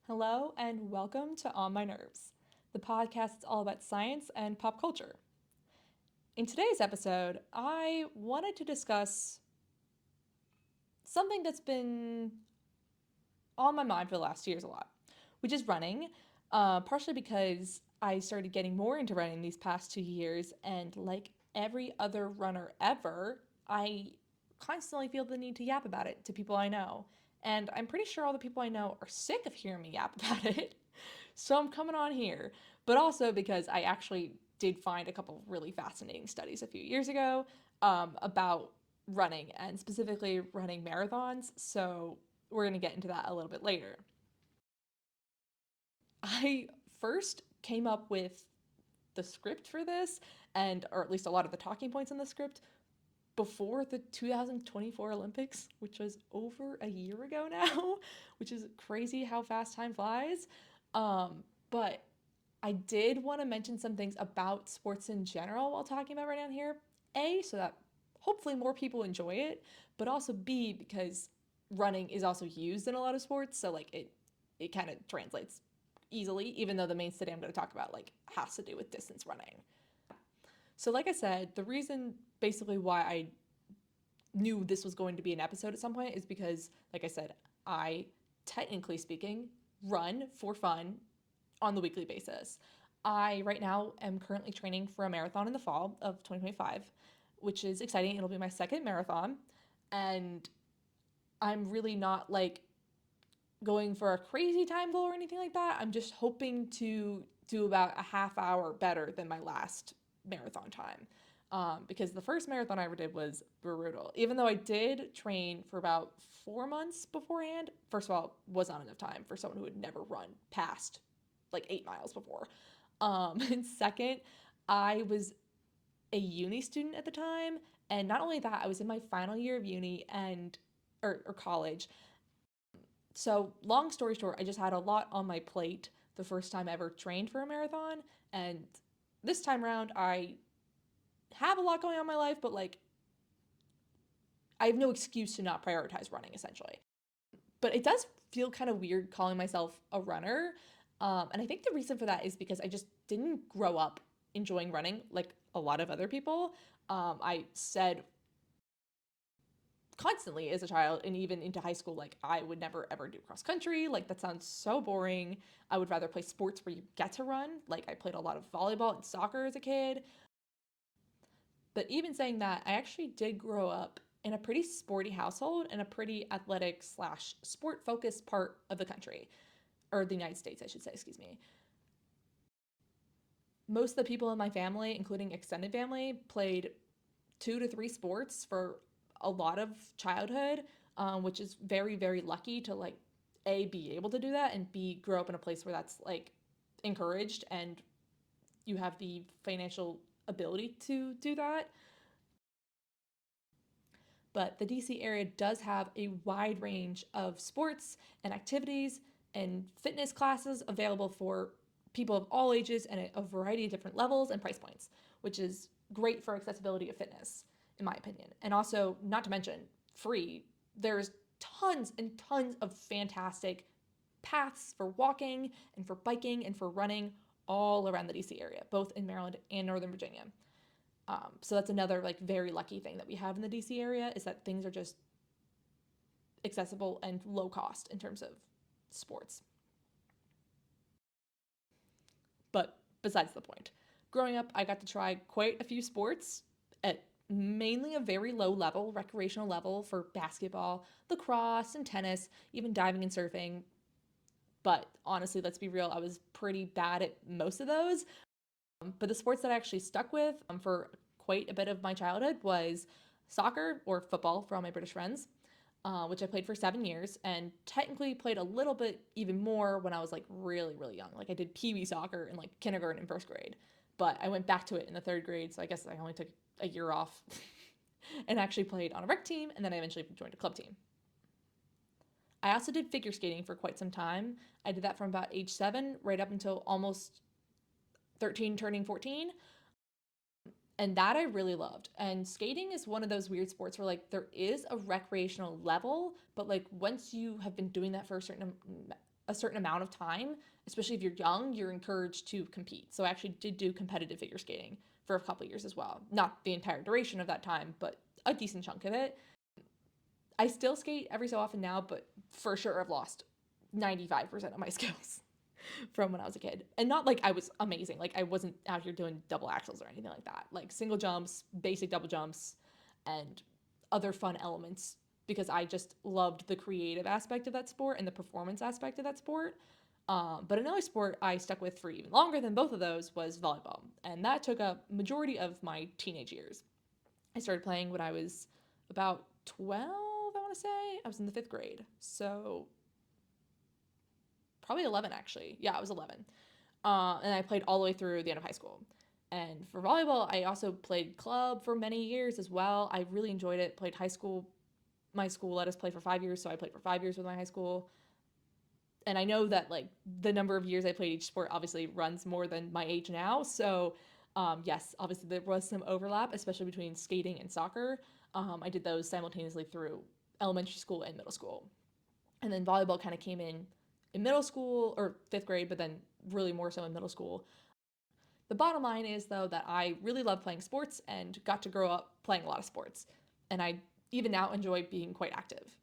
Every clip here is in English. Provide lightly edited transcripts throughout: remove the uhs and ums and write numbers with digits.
Hello and welcome to On My Nerves, the podcast that's all about science and pop culture. In today's episode, I wanted to discuss something that's been on my mind for the last 2 years a lot, which is running, partially because I started getting more into running these past 2 years, and like every other runner ever, I constantly feel the need to yap about it to people I know. And I'm pretty sure all the people I know are sick of hearing me yap about it. So I'm coming on here, but also because I actually did find a couple of really fascinating studies a few years ago about running and specifically running marathons. So we're going to get into that a little bit later. I first came up with the script for this, or at least a lot of the talking points in the script, before the 2024 Olympics, which was over a year ago now, which is crazy how fast time flies. But I did want to mention some things about sports in general while talking about right down here. A, so that hopefully more people enjoy it, but also B, because running is also used in a lot of sports, so like it kind of translates easily, even though the main study I'm going to talk about like has to do with distance running. So like I said, the reason basically why I knew this was going to be an episode at some point is because, like I said, I, technically speaking, run for fun on the weekly basis. I, right now, am currently training for a marathon in the fall of 2025, which is exciting. It'll be my second marathon. And I'm really not like going for a crazy time goal or anything like that. I'm just hoping to do about a half hour better than my last marathon time. Because the first marathon I ever did was brutal. Even though I did train for about 4 months beforehand, first of all, was not enough time for someone who had never run past like 8 miles before. And second, I was a uni student at the time, and not only that, I was in my final year of uni or college. So long story short, I just had a lot on my plate the first time I ever trained for a marathon, and this time around I have a lot going on in my life, but like I have no excuse to not prioritize running essentially. But it does feel kind of weird calling myself a runner. And I think the reason for that is because I just didn't grow up enjoying running like a lot of other people. I said constantly as a child and even into high school, like I would never ever do cross country. Like that sounds so boring. I would rather play sports where you get to run. Like I played a lot of volleyball and soccer as a kid. But even saying that, I actually did grow up in a pretty sporty household and a pretty athletic slash sport focused part of the country, or the United States, I should say, excuse me. Most of the people in my family, including extended family, played 2 to 3 sports for a lot of childhood, which is very, very lucky to like A, be able to do that, and B, grow up in a place where that's like encouraged and you have the financial ability to do that. But the DC area does have a wide range of sports and activities and fitness classes available for people of all ages and a variety of different levels and price points, which is great for accessibility of fitness, in my opinion. And also, not to mention, free. There's tons and tons of fantastic paths for walking and for biking and for running all around the DC area, both in Maryland and Northern Virginia. So that's another like very lucky thing that we have in the DC area is that things are just accessible and low cost in terms of sports. But besides the point, growing up, I got to try quite a few sports at mainly a very low level, recreational level for basketball, lacrosse, and tennis, even diving and surfing. But honestly, let's be real, I was pretty bad at most of those. But the sports that I actually stuck with for quite a bit of my childhood was soccer or football for all my British friends, which I played for 7 years and technically played a little bit even more when I was like really, really young. Like I did pee wee soccer in like kindergarten and first grade, but I went back to it in the third grade. So I guess I only took a year off and actually played on a rec team. And then I eventually joined a club team. I also did figure skating for quite some time. I did that from about age 7 right up until almost 13, turning 14. And that I really loved. And skating is one of those weird sports where like there is a recreational level, but like once you have been doing that for a certain a certain amount of time, especially if you're young, you're encouraged to compete. So I actually did do competitive figure skating for a couple of years as well. Not the entire duration of that time, but a decent chunk of it. I still skate every so often now, but for sure I've lost 95% of my skills from when I was a kid. And not like I was amazing. Like I wasn't out here doing double axles or anything like that. Like single jumps, basic double jumps, and other fun elements because I just loved the creative aspect of that sport and the performance aspect of that sport. But another sport I stuck with for even longer than both of those was volleyball. And that took a majority of my teenage years. I started playing when I was about 12, I want to say. I was in the 5th grade. So probably 11 actually. Yeah, I was 11. And I played all the way through the end of high school. And for volleyball, I also played club for many years as well. I really enjoyed it. Played high school. My school let us play for 5 years, so I played for 5 years with my high school. And I know that like the number of years I played each sport obviously runs more than my age now. So yes, obviously there was some overlap, especially between skating and soccer. I did those simultaneously through elementary school and middle school. And then volleyball kind of came in middle school or 5th grade, but then really more so in middle school. The bottom line is, though, that I really love playing sports and got to grow up playing a lot of sports. And I even now enjoy being quite active.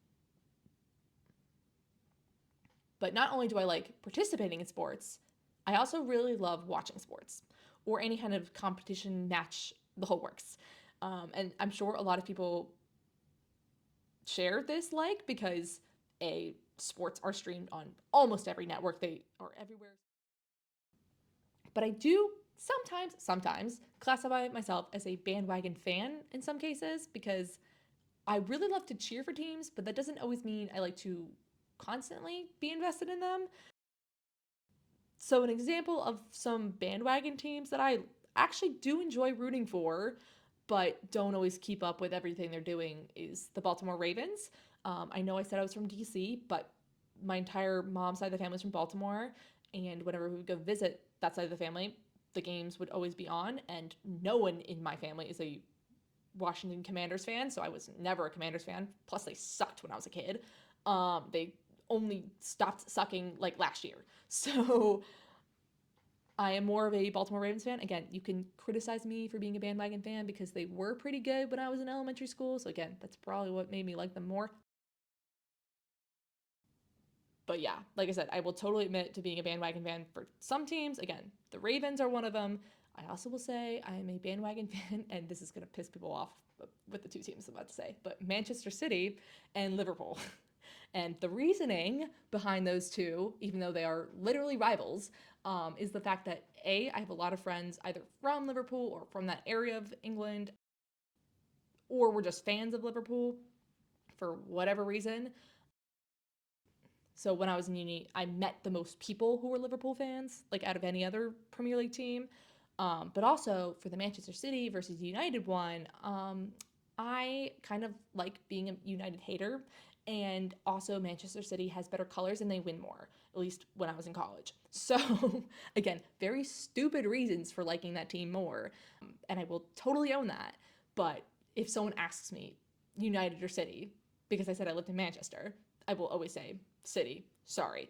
But not only do I like participating in sports, I also really love watching sports or any kind of competition, match, the whole works. And I'm sure a lot of people share this like because sports are streamed on almost every network. They are everywhere. But I do sometimes classify myself as a bandwagon fan in some cases because I really love to cheer for teams, but that doesn't always mean I like to constantly be invested in them. So an example of some bandwagon teams that I actually do enjoy rooting for, but don't always keep up with everything they're doing is the Baltimore Ravens. I know I said I was from DC, but my entire mom's side of the family is from Baltimore, and whenever we would go visit that side of the family, the games would always be on, and no one in my family is a Washington Commanders fan, so I was never a Commanders fan. Plus, they sucked when I was a kid. They only stopped sucking like last year. So I am more of a Baltimore Ravens fan. Again, you can criticize me for being a bandwagon fan because they were pretty good when I was in elementary school. So again, that's probably what made me like them more. But yeah, like I said, I will totally admit to being a bandwagon fan for some teams. Again, the Ravens are one of them. I also will say I am a bandwagon fan, and this is going to piss people off with the two teams I'm about to say, but Manchester City and Liverpool. And the reasoning behind those two, even though they are literally rivals, is the fact that I have a lot of friends either from Liverpool or from that area of England, or were just fans of Liverpool for whatever reason. So when I was in uni, I met the most people who were Liverpool fans, like out of any other Premier League team. But also for the Manchester City versus United one, I kind of like being a United hater. And also, Manchester City has better colors and they win more, at least when I was in college. So, again, very stupid reasons for liking that team more. And I will totally own that. But if someone asks me, United or City, because I said I lived in Manchester, I will always say City. Sorry.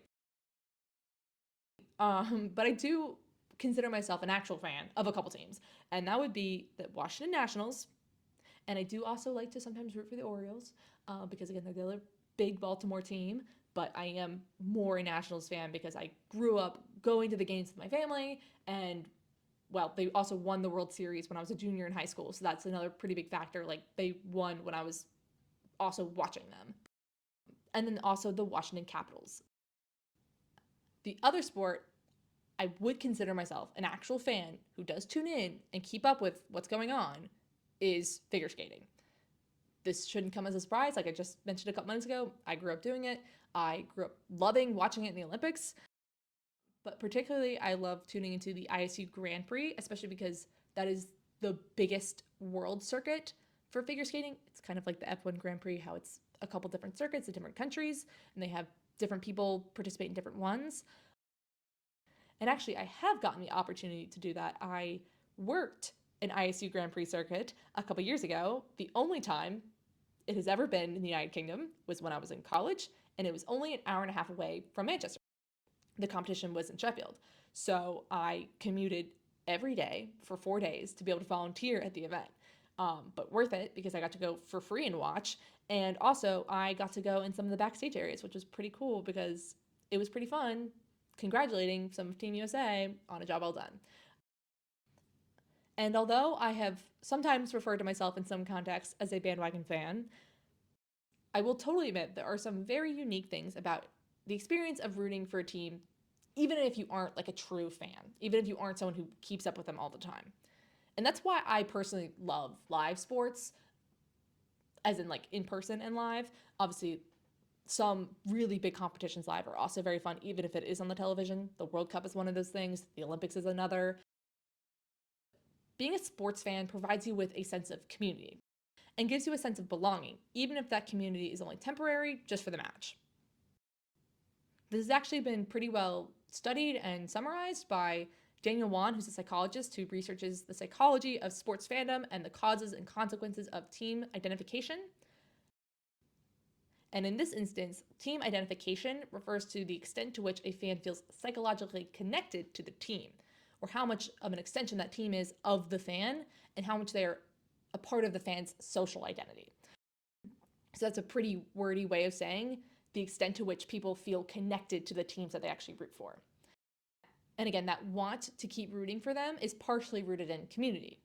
But I do consider myself an actual fan of a couple teams, and that would be the Washington Nationals. And I do also like to sometimes root for the Orioles because, again, they're the other big Baltimore team. But I am more a Nationals fan because I grew up going to the games with my family. And, well, they also won the World Series when I was a junior in high school. So that's another pretty big factor. Like, they won when I was also watching them. And then also the Washington Capitals. The other sport I would consider myself an actual fan who does tune in and keep up with what's going on is figure skating. This shouldn't come as a surprise. Like I just mentioned a couple months ago, I grew up doing it. I grew up loving watching it in the Olympics. But particularly, I love tuning into the ISU Grand Prix, especially because that is the biggest world circuit for figure skating. It's kind of like the F1 Grand Prix, how it's a couple different circuits in different countries, and they have different people participate in different ones. And actually, I have gotten the opportunity to do that. I worked an ISU Grand Prix circuit a couple years ago. The only time it has ever been in the United Kingdom was when I was in college, and it was only an hour and a half away from Manchester. the competition was in Sheffield. So I commuted every day for 4 days to be able to volunteer at the event. But worth it because I got to go for free and watch. And also I got to go in some of the backstage areas, which was pretty cool because it was pretty fun congratulating some of Team USA on a job well done. And although I have sometimes referred to myself in some contexts as a bandwagon fan, I will totally admit there are some very unique things about the experience of rooting for a team, even if you aren't like a true fan, even if you aren't someone who keeps up with them all the time. And that's why I personally love live sports, as in like in person and live. Obviously, some really big competitions live are also very fun, even if it is on the television. The World Cup is one of those things, the Olympics is another. Being a sports fan provides you with a sense of community and gives you a sense of belonging, even if that community is only temporary, just for the match. This has actually been pretty well studied and summarized by Daniel Wann, who's a psychologist who researches the psychology of sports fandom and the causes and consequences of team identification. And in this instance, team identification refers to the extent to which a fan feels psychologically connected to the team, or how much of an extension that team is of the fan, and how much they are a part of the fan's social identity. So that's a pretty wordy way of saying the extent to which people feel connected to the teams that they actually root for. And again, that want to keep rooting for them is partially rooted in community.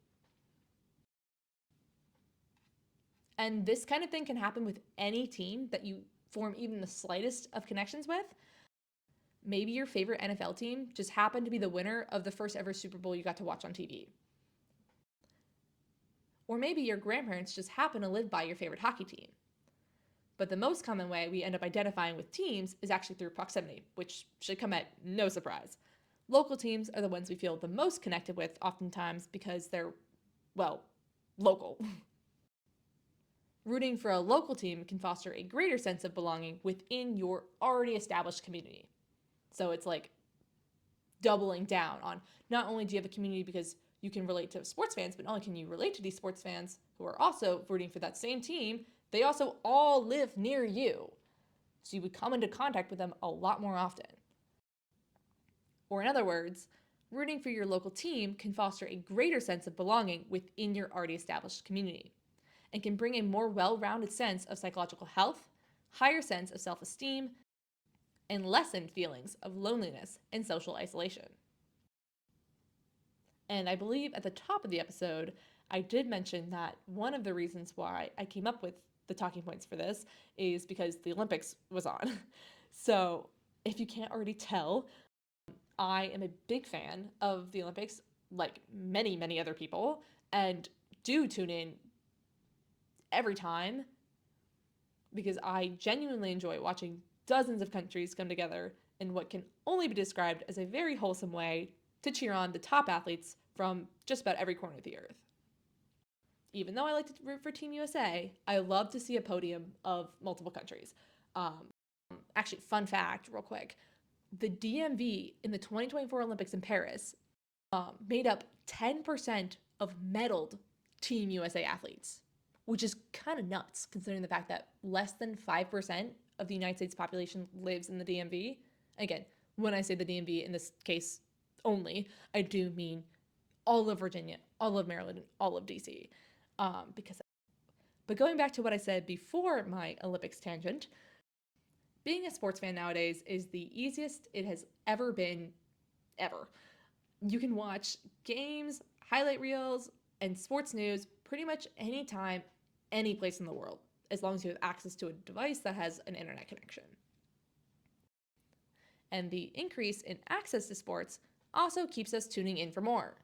And this kind of thing can happen with any team that you form even the slightest of connections with. Maybe your favorite NFL team just happened to be the winner of the first ever Super Bowl you got to watch on TV. Or maybe your grandparents just happen to live by your favorite hockey team. But the most common way we end up identifying with teams is actually through proximity, which should come at no surprise. Local teams are the ones we feel the most connected with oftentimes because they're, well, local. Rooting for a local team can foster a greater sense of belonging within your already established community. So it's like doubling down on not only do you have a community because you can relate to sports fans, but not only can you relate to these sports fans who are also rooting for that same team, they also all live near you. So you would come into contact with them a lot more often. Or in other words, rooting for your local team can foster a greater sense of belonging within your already established community and can bring a more well-rounded sense of psychological health, higher sense of self-esteem, and lessened feelings of loneliness and social isolation. And I believe at the top of the episode, I did mention that one of the reasons why I came up with the talking points for this is because the Olympics was on. So if you can't already tell, I am a big fan of the Olympics, like many, many other people, and do tune in every time because I genuinely enjoy watching dozens of countries come together in what can only be described as a very wholesome way to cheer on the top athletes from just about every corner of the earth. Even though I like to root for Team USA, I love to see a podium of multiple countries. Actually, fun fact, real quick. The DMV in the 2024 Olympics in Paris made up 10% of medaled Team USA athletes, which is kind of nuts considering the fact that less than 5% of the United States population lives in the DMV. Again, when I say the DMV in this case only, I do mean all of Virginia, all of Maryland, and all of DC. But going back to what I said before my Olympics tangent, being a sports fan nowadays is the easiest it has ever been, ever. You can watch games, highlight reels, and sports news pretty much anytime, any place in the world, as long as you have access to a device that has an internet connection. And the increase in access to sports also keeps us tuning in for more,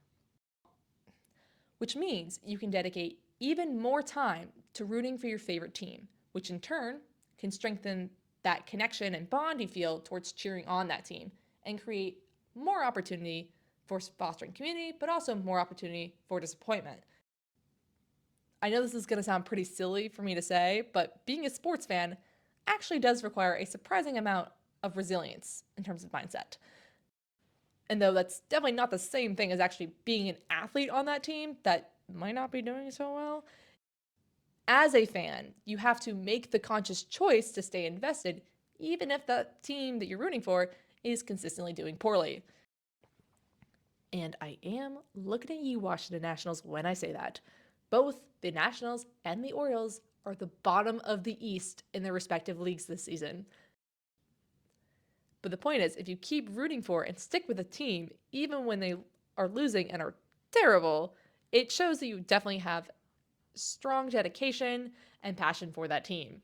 which means you can dedicate even more time to rooting for your favorite team, which in turn can strengthen that connection and bond you feel towards cheering on that team and create more opportunity for fostering community, but also more opportunity for disappointment. I know this is going to sound pretty silly for me to say, but being a sports fan actually does require a surprising amount of resilience in terms of mindset. And though that's definitely not the same thing as actually being an athlete on that team that might not be doing so well, as a fan, you have to make the conscious choice to stay invested, even if the team that you're rooting for is consistently doing poorly. And I am looking at you, Washington Nationals, when I say that. Both the Nationals and the Orioles are the bottom of the East in their respective leagues this season. But the point is, if you keep rooting for and stick with a team, even when they are losing and are terrible, it shows that you definitely have strong dedication and passion for that team.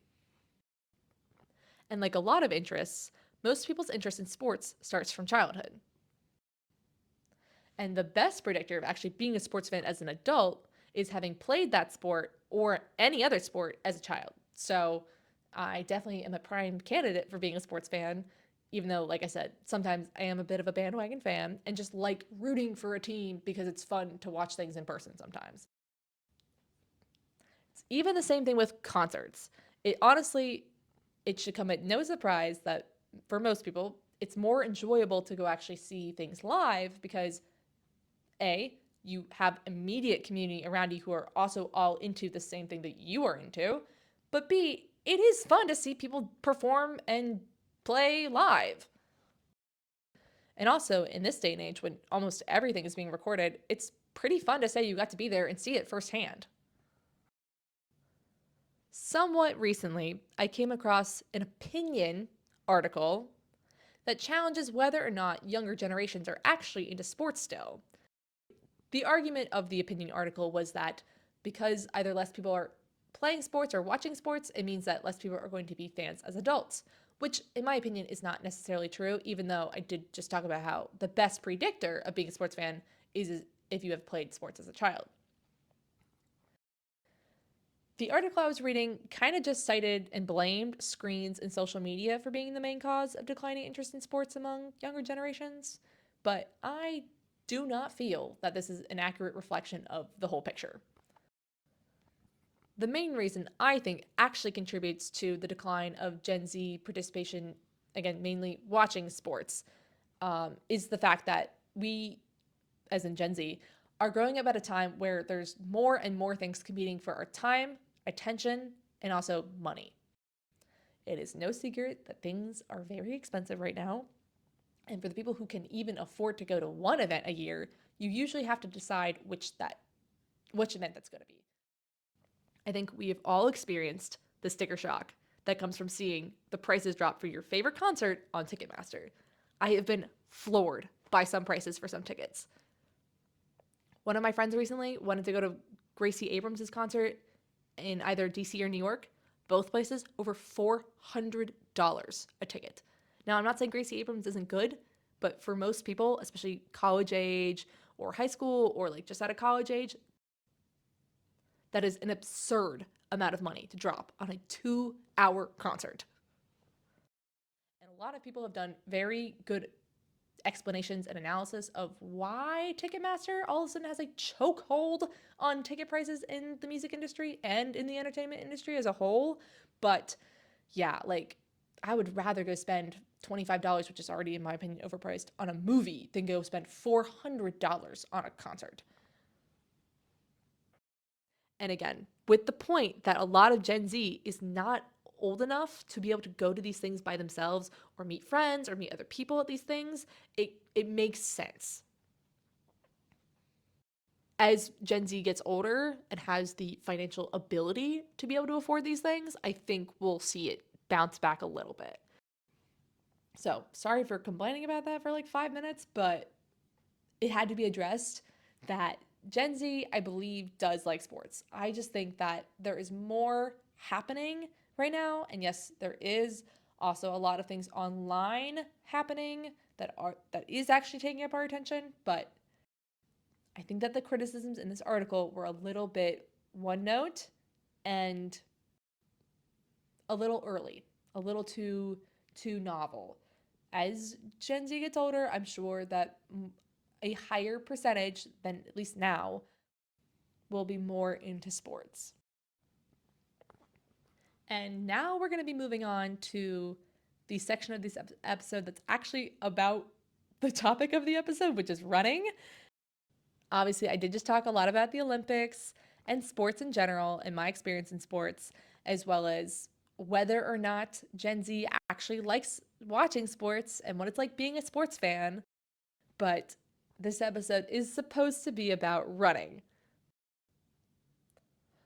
And like a lot of interests, most people's interest in sports starts from childhood. And the best predictor of actually being a sports fan as an adult is having played that sport or any other sport as a child. So I definitely am a prime candidate for being a sports fan, even though, like I said, sometimes I am a bit of a bandwagon fan and just like rooting for a team because it's fun to watch things in person sometimes. It's even the same thing with concerts. It should come at no surprise that for most people, it's more enjoyable to go actually see things live because A, you have immediate community around you who are also all into the same thing that you are into, but B, it is fun to see people perform and play live. And also, in this day and age, when almost everything is being recorded, it's pretty fun to say you got to be there and see it firsthand. Somewhat recently, I came across an opinion article that challenges whether or not younger generations are actually into sports still. The argument of the opinion article was that because either less people are playing sports or watching sports, it means that less people are going to be fans as adults, which in my opinion is not necessarily true, even though I did just talk about how the best predictor of being a sports fan is if you have played sports as a child. The article I was reading kind of just cited and blamed screens and social media for being the main cause of declining interest in sports among younger generations, but I do not feel that this is an accurate reflection of the whole picture. The main reason I think actually contributes to the decline of Gen Z participation, again, mainly watching sports, is the fact that we, as in Gen Z, are growing up at a time where there's more and more things competing for our time, attention, and also money. It is no secret that things are very expensive right now. And for the people who can even afford to go to one event a year, you usually have to decide which event that's going to be. I think we have all experienced the sticker shock that comes from seeing the prices drop for your favorite concert on Ticketmaster. I have been floored by some prices for some tickets. One of my friends recently wanted to go to Gracie Abrams' concert in either DC or New York. Both places over $400 a ticket. Now, I'm not saying Gracie Abrams isn't good, but for most people, especially college age or high school or like just out of college age, that is an absurd amount of money to drop on a 2-hour concert. And a lot of people have done very good explanations and analysis of why Ticketmaster all of a sudden has a chokehold on ticket prices in the music industry and in the entertainment industry as a whole. But yeah, like I would rather go spend $25, which is already, in my opinion, overpriced, on a movie than go spend $400 on a concert. And again, with the point that a lot of Gen Z is not old enough to be able to go to these things by themselves or meet friends or meet other people at these things, it makes sense. As Gen Z gets older and has the financial ability to be able to afford these things, I think we'll see it bounce back a little bit. So, sorry for complaining about that for like 5 minutes, but it had to be addressed that Gen Z, I believe, does like sports. I just think that there is more happening right now. And yes, there is also a lot of things online happening that is actually taking up our attention. But I think that the criticisms in this article were a little bit one note and a little early, a little too novel. As Gen Z gets older, I'm sure that a higher percentage than at least now will be more into sports. And now we're going to be moving on to the section of this episode that's actually about the topic of the episode, which is running. Obviously, I did just talk a lot about the Olympics and sports in general and my experience in sports, as well as whether or not Gen Z actually likes watching sports and what it's like being a sports fan, but this episode is supposed to be about running.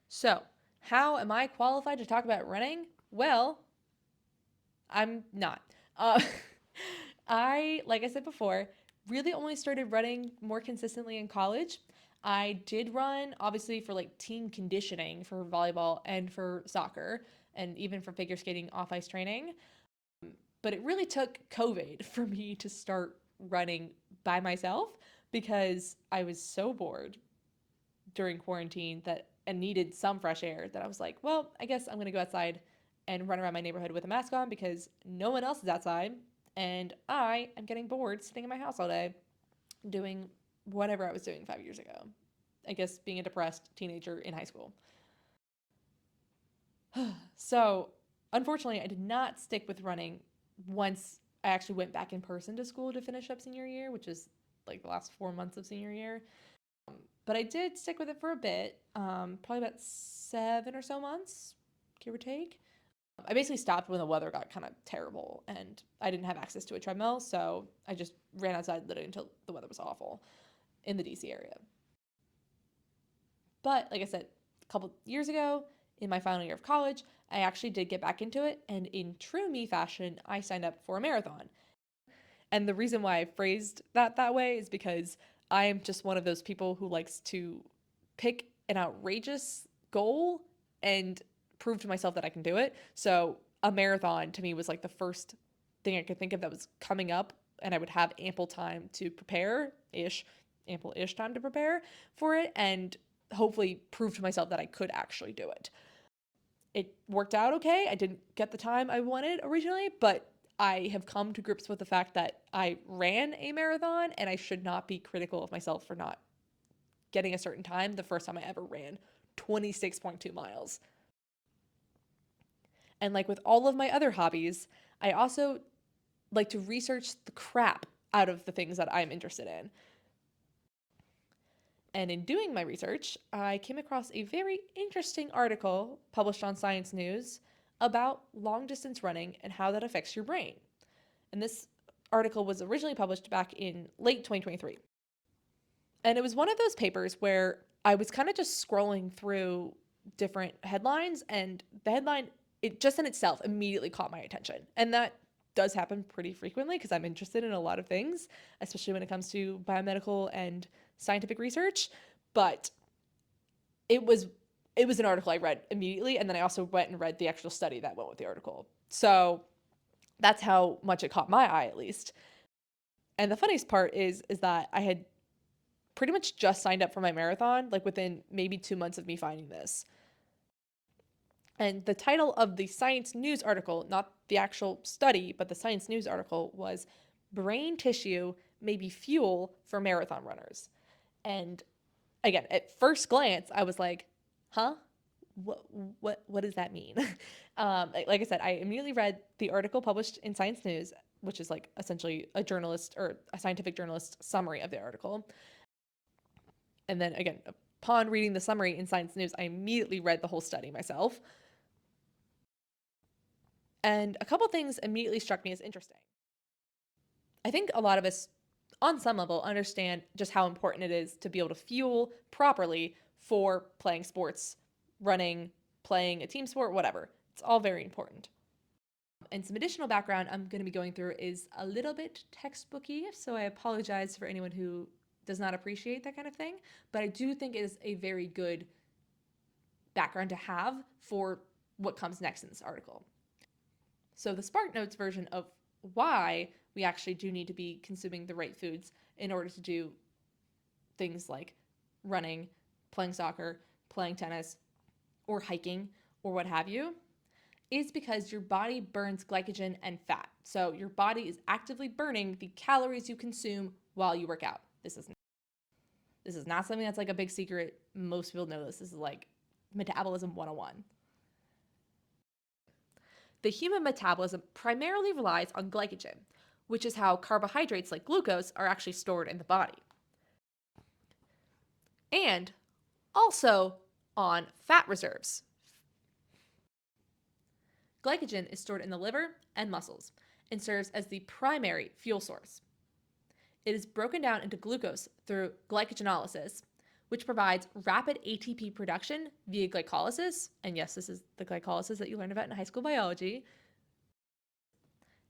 So, how am I qualified to talk about running? Well, I'm not. Like I said before, really only started running more consistently in college. I did run, obviously, for like team conditioning for volleyball and for soccer, and even for figure skating off ice training. But it really took COVID for me to start running by myself because I was so bored during quarantine that and needed some fresh air that I was like, well, I guess I'm going to go outside and run around my neighborhood with a mask on because no one else is outside and I am getting bored sitting in my house all day doing whatever I was doing 5 years ago. I guess being a depressed teenager in high school. So, unfortunately, I did not stick with running once I actually went back in person to school to finish up senior year, which is like the last 4 months of senior year. But I did stick with it for a bit, probably about 7 or so months, give or take. I basically stopped when the weather got kind of terrible and I didn't have access to a treadmill, so I just ran outside literally until the weather was awful in the DC area. But like I said, a couple years ago, in my final year of college, I actually did get back into it, and in true me fashion, I signed up for a marathon. And the reason why I phrased that way is because I am just one of those people who likes to pick an outrageous goal and prove to myself that I can do it. So a marathon to me was like the first thing I could think of that was coming up, and I would have ample time to prepare ample-ish time to prepare for it, and hopefully prove to myself that I could actually do it. It worked out okay. I didn't get the time I wanted originally, but I have come to grips with the fact that I ran a marathon and I should not be critical of myself for not getting a certain time the first time I ever ran 26.2 miles. And like with all of my other hobbies, I also like to research the crap out of the things that I'm interested in. And in doing my research, I came across a very interesting article published on Science News about long distance running and how that affects your brain. And this article was originally published back in late 2023. And it was one of those papers where I was kind of just scrolling through different headlines, and the headline, it just in itself immediately caught my attention. And that does happen pretty frequently because I'm interested in a lot of things, especially when it comes to biomedical and scientific research. But it was an article I read immediately, and then I also went and read the actual study that went with the article. So that's how much it caught my eye, at least. And the funniest part is that I had pretty much just signed up for my marathon, like within maybe 2 months of me finding this. And the title of the Science News article, not the actual study, but the Science News article, was Brain Tissue May Be Fuel for Marathon Runners. And again, at first glance, I was like, huh? What does that mean? Like I said, I immediately read the article published in Science News, which is like essentially a journalist or a scientific journalist summary of the article. And then again, upon reading the summary in Science News, I immediately read the whole study myself. And a couple things immediately struck me as interesting. I think a lot of us, on some level, understand just how important it is to be able to fuel properly for playing sports, running, playing a team sport, whatever. It's all very important. And some additional background I'm going to be going through is a little bit textbooky, so I apologize for anyone who does not appreciate that kind of thing, but I do think it is a very good background to have for what comes next in this article. So the SparkNotes version of why we actually do need to be consuming the right foods in order to do things like running, playing soccer, playing tennis, or hiking, or what have you, is because your body burns glycogen and fat. So your body is actively burning the calories you consume while you work out. This is not something that's like a big secret. Most people know this. This is like metabolism 101. The human metabolism primarily relies on glycogen, which is how carbohydrates like glucose are actually stored in the body. And also on fat reserves. Glycogen is stored in the liver and muscles, and serves as the primary fuel source. It is broken down into glucose through glycogenolysis, which provides rapid ATP production via glycolysis. And yes, this is the glycolysis that you learned about in high school biology.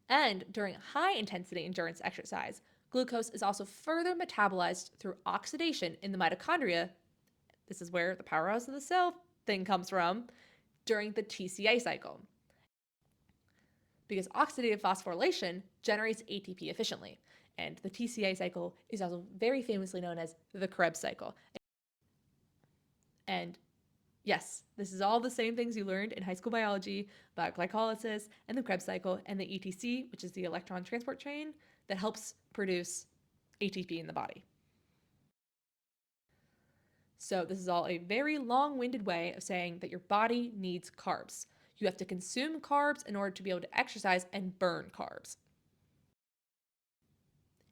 And during high-intensity endurance exercise, glucose is also further metabolized through oxidation in the mitochondria. This is where the powerhouse of the cell thing comes from, during the TCA cycle. Because oxidative phosphorylation generates ATP efficiently. And the TCA cycle is also very famously known as the Krebs cycle. And yes, this is all the same things you learned in high school biology about glycolysis and the Krebs cycle and the ETC, which is the electron transport chain that helps produce ATP in the body. So this is all a very long-winded way of saying that your body needs carbs. You have to consume carbs in order to be able to exercise and burn carbs.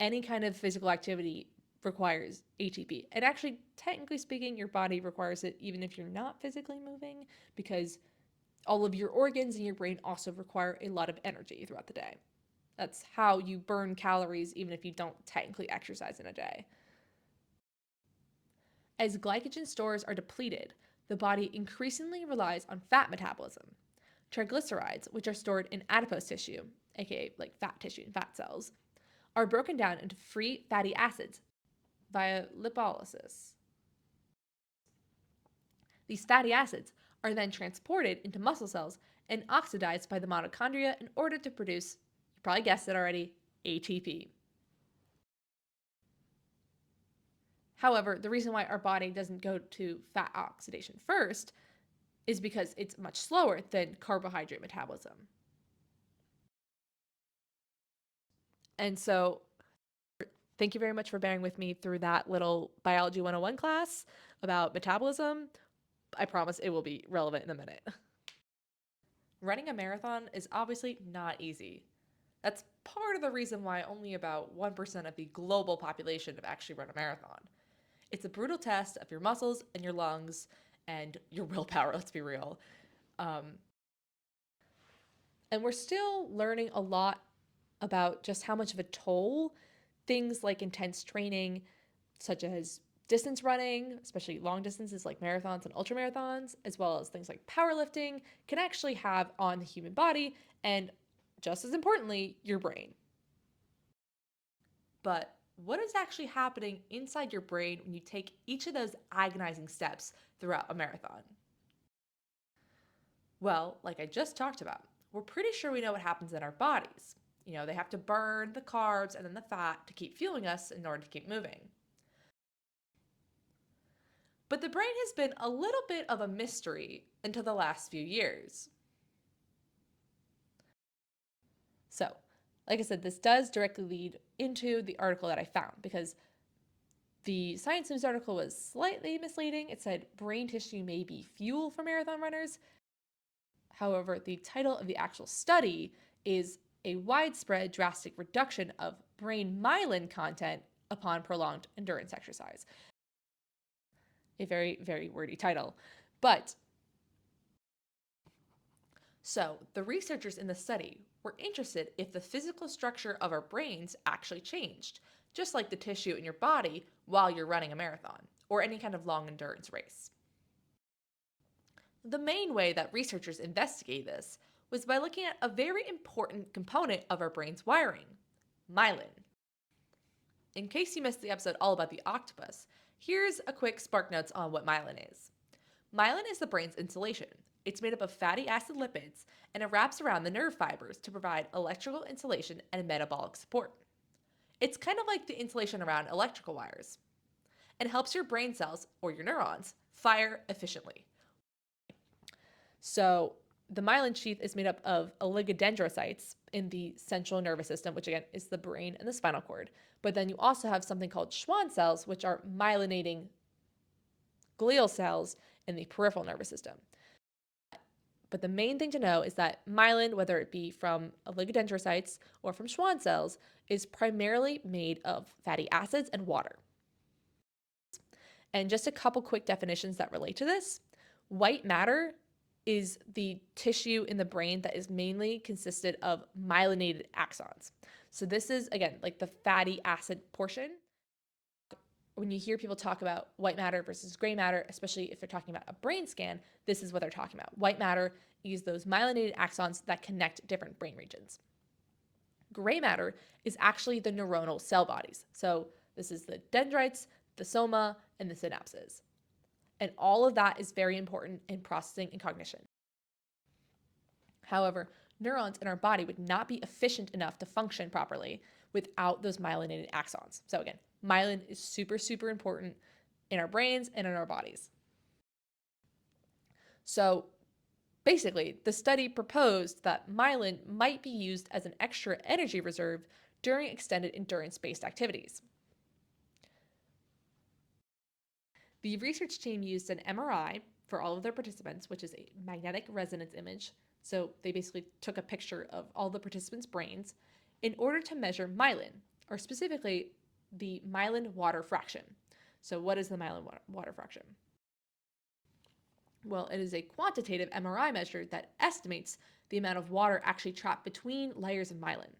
Any kind of physical activity requires ATP. And actually, technically speaking, your body requires it even if you're not physically moving, because all of your organs and your brain also require a lot of energy throughout the day. That's how you burn calories even if you don't technically exercise in a day. As glycogen stores are depleted, the body increasingly relies on fat metabolism. Triglycerides, which are stored in adipose tissue, aka like fat tissue and fat cells, are broken down into free fatty acids via lipolysis. These fatty acids are then transported into muscle cells and oxidized by the mitochondria in order to produce, you probably guessed it already, ATP. However, the reason why our body doesn't go to fat oxidation first is because it's much slower than carbohydrate metabolism. And so, thank you very much for bearing with me through that little Biology 101 class about metabolism. I promise it will be relevant in a minute. Running a marathon is obviously not easy. That's part of the reason why only about 1% of the global population have actually run a marathon. It's a brutal test of your muscles and your lungs and your willpower, let's be real. And we're still learning a lot about just how much of a toll things like intense training, such as distance running, especially long distances like marathons and ultramarathons, as well as things like powerlifting, can actually have on the human body and, just as importantly, your brain. But what is actually happening inside your brain when you take each of those agonizing steps throughout a marathon? Well, like I just talked about, we're pretty sure we know what happens in our bodies. You know, they have to burn the carbs and then the fat to keep fueling us in order to keep moving. But the brain has been a little bit of a mystery until the last few years. So, like I said, this does directly lead into the article that I found, because the Science News article was slightly misleading. It said brain tissue may be fuel for marathon runners. However, the title of the actual study is a widespread drastic reduction of brain myelin content upon prolonged endurance exercise. A very, very wordy title. So the researchers in the study were interested if the physical structure of our brains actually changed, just like the tissue in your body while you're running a marathon or any kind of long endurance race. The main way that researchers investigated this was by looking at a very important component of our brain's wiring, myelin. In case you missed the episode all about the octopus, here's a quick spark notes on what myelin is. Myelin is the brain's insulation. It's made up of fatty acid lipids, and it wraps around the nerve fibers to provide electrical insulation and metabolic support. It's kind of like the insulation around electrical wires, and helps your brain cells, or your neurons, fire efficiently. So the myelin sheath is made up of oligodendrocytes in the central nervous system, which again is the brain and the spinal cord. But then you also have something called Schwann cells, which are myelinating glial cells in the peripheral nervous system. But the main thing to know is that myelin, whether it be from oligodendrocytes or from Schwann cells, is primarily made of fatty acids and water. And just a couple quick definitions that relate to this. White matter is the tissue in the brain that is mainly consisted of myelinated axons. So this is, again, like the fatty acid portion. When you hear people talk about white matter versus gray matter, especially if they're talking about a brain scan, this is what they're talking about. White matter is those myelinated axons that connect different brain regions. Gray matter is actually the neuronal cell bodies. So this is the dendrites, the soma, and the synapses. And all of that is very important in processing and cognition. However, neurons in our body would not be efficient enough to function properly without those myelinated axons. So again, myelin is super, super important in our brains and in our bodies. So basically, the study proposed that myelin might be used as an extra energy reserve during extended endurance-based activities. The research team used an MRI for all of their participants, which is a magnetic resonance image. So they basically took a picture of all the participants' brains in order to measure myelin, or specifically the myelin water fraction. So what is the myelin water fraction? Well, it is a quantitative MRI measure that estimates the amount of water actually trapped between layers of myelin.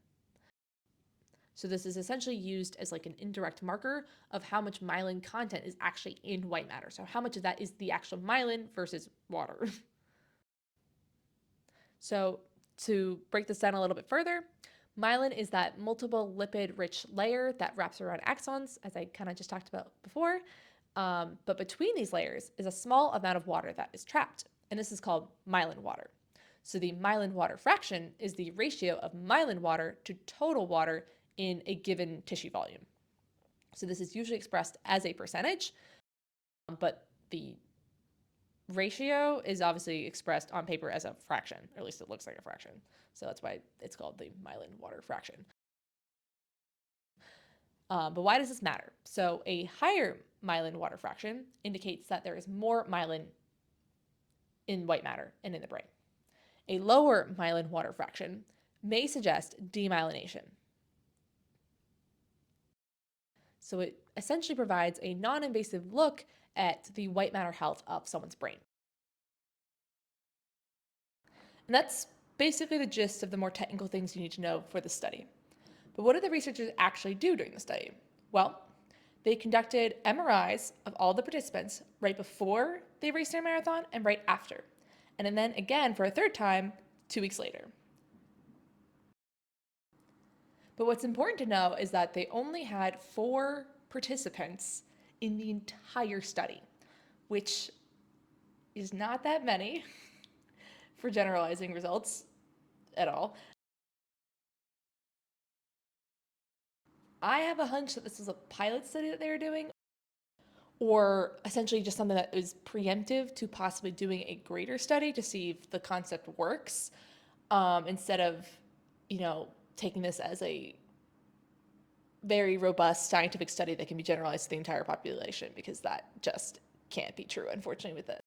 So this is essentially used as like an indirect marker of how much myelin content is actually in white matter. So how much of that is the actual myelin versus water. So to break this down a little bit further, myelin is that multiple lipid-rich layer that wraps around axons, as I kind of just talked about before. But between these layers is a small amount of water that is trapped, and this is called myelin water. So the myelin water fraction is the ratio of myelin water to total water in a given tissue volume. So this is usually expressed as a percentage, but the ratio is obviously expressed on paper as a fraction, or at least it looks like a fraction. So that's why it's called the myelin water fraction. But why does this matter? So a higher myelin water fraction indicates that there is more myelin in white matter and in the brain. A lower myelin water fraction may suggest demyelination. So it essentially provides a non-invasive look at the white matter health of someone's brain. And that's basically the gist of the more technical things you need to know for the study. But what did the researchers actually do during the study? Well, they conducted MRIs of all the participants right before they raced their marathon and right after. And then again for a third time 2 weeks later. But what's important to know is that they only had 4 participants in the entire study, which is not that many for generalizing results at all. I have a hunch that this was a pilot study that they were doing, or essentially just something that is preemptive to possibly doing a greater study to see if the concept works, instead of, taking this as a very robust scientific study that can be generalized to the entire population, because that just can't be true, unfortunately, with it.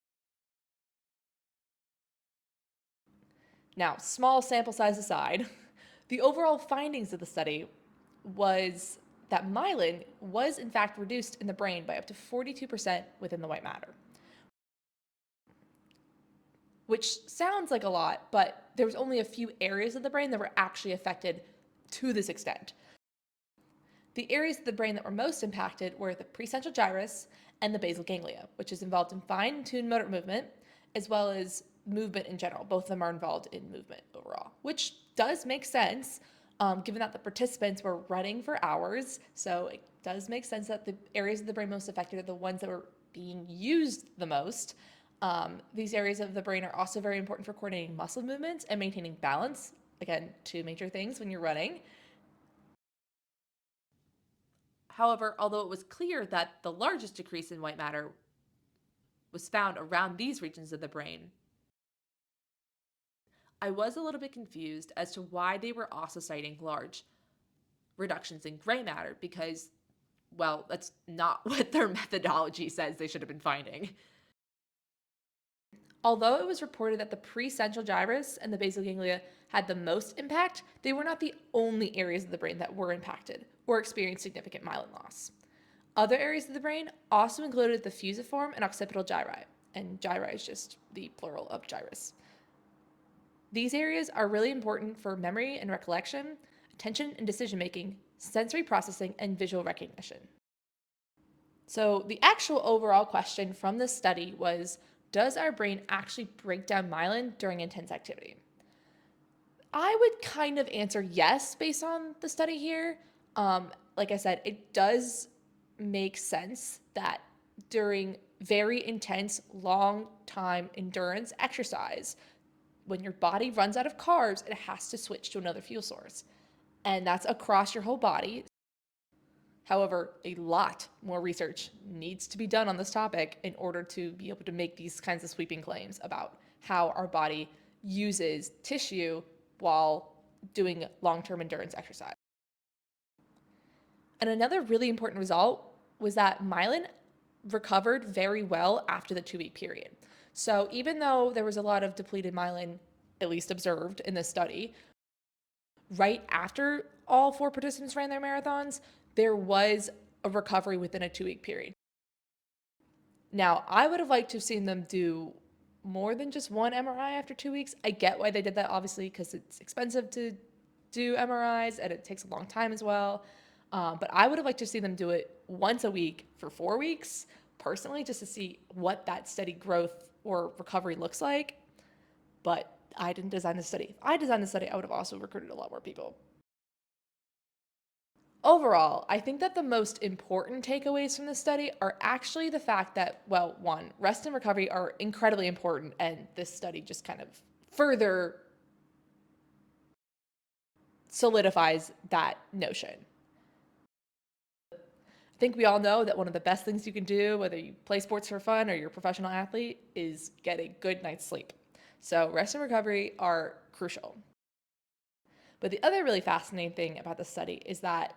Now, small sample size aside, the overall findings of the study was that myelin was in fact reduced in the brain by up to 42% within the white matter. Which sounds like a lot, but there was only a few areas of the brain that were actually affected to this extent. The areas of the brain that were most impacted were the precentral gyrus and the basal ganglia, which is involved in fine-tuned motor movement, as well as movement in general. Both of them are involved in movement overall, which does make sense, given that the participants were running for hours. So it does make sense that the areas of the brain most affected are the ones that were being used the most. These areas of the brain are also very important for coordinating muscle movements and maintaining balance. Again, 2 major things when you're running. However, although it was clear that the largest decrease in white matter was found around these regions of the brain, I was a little bit confused as to why they were also citing large reductions in gray matter, because, well, that's not what their methodology says they should have been finding. Although it was reported that the precentral gyrus and the basal ganglia had the most impact, they were not the only areas of the brain that were impacted or experienced significant myelin loss. Other areas of the brain also included the fusiform and occipital gyri. and gyri is just the plural of gyrus. These areas are really important for memory and recollection, attention and decision-making, sensory processing, and visual recognition. So the actual overall question from this study was, does our brain actually break down myelin during intense activity? I would kind of answer yes based on the study here. Like I said, it does make sense that during very intense, long time endurance exercise, when your body runs out of carbs, it has to switch to another fuel source. And that's across your whole body. However, a lot more research needs to be done on this topic in order to be able to make these kinds of sweeping claims about how our body uses tissue while doing long-term endurance exercise. And another really important result was that myelin recovered very well after the 2-week period. So even though there was a lot of depleted myelin, at least observed in this study, right after all 4 participants ran their marathons, there was a recovery within a 2-week period. Now, I would have liked to have seen them do more than just one MRI after 2 weeks. I get why they did that, obviously, because it's expensive to do MRIs and it takes a long time as well. But I would have liked to see them do it once a week for 4 weeks, personally, just to see what that steady growth or recovery looks like. But I didn't design the study. If I designed the study, I would have also recruited a lot more people. Overall, I think that the most important takeaways from this study are actually the fact that, well, one, rest and recovery are incredibly important, and this study just kind of further solidifies that notion. I think we all know that one of the best things you can do, whether you play sports for fun or you're a professional athlete, is get a good night's sleep. So rest and recovery are crucial. But the other really fascinating thing about this study is that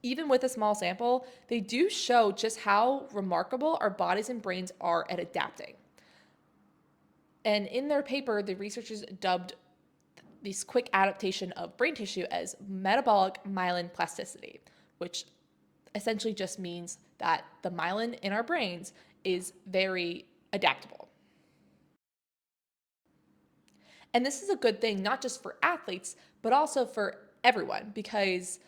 even with a small sample, they do show just how remarkable our bodies and brains are at adapting. And in their paper, the researchers dubbed this quick adaptation of brain tissue as metabolic myelin plasticity, which essentially just means that the myelin in our brains is very adaptable. And this is a good thing, not just for athletes, but also for everyone, because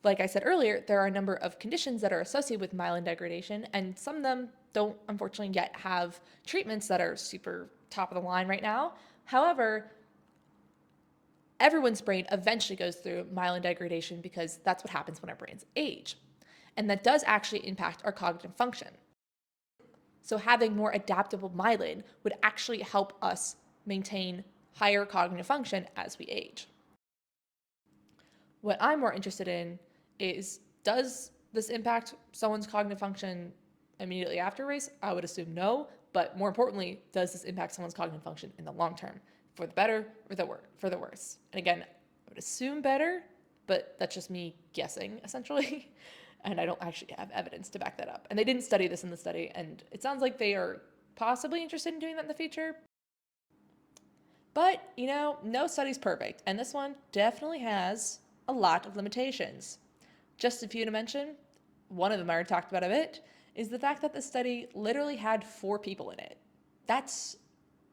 like I said earlier, there are a number of conditions that are associated with myelin degradation, and some of them don't unfortunately yet have treatments that are super top of the line right now. However, everyone's brain eventually goes through myelin degradation because that's what happens when our brains age. And that does actually impact our cognitive function. So having more adaptable myelin would actually help us maintain higher cognitive function as we age. What I'm more interested in is, does this impact someone's cognitive function immediately after a race? I would assume no, but more importantly, does this impact someone's cognitive function in the long term, for the better or for the worse? And again, I would assume better, but that's just me guessing, essentially, and I don't actually have evidence to back that up. And they didn't study this in the study, and it sounds like they are possibly interested in doing that in the future. But, no study's perfect, and this one definitely has a lot of limitations. Just a few to mention, one of them I already talked about a bit, is the fact that the study literally had 4 people in it. That's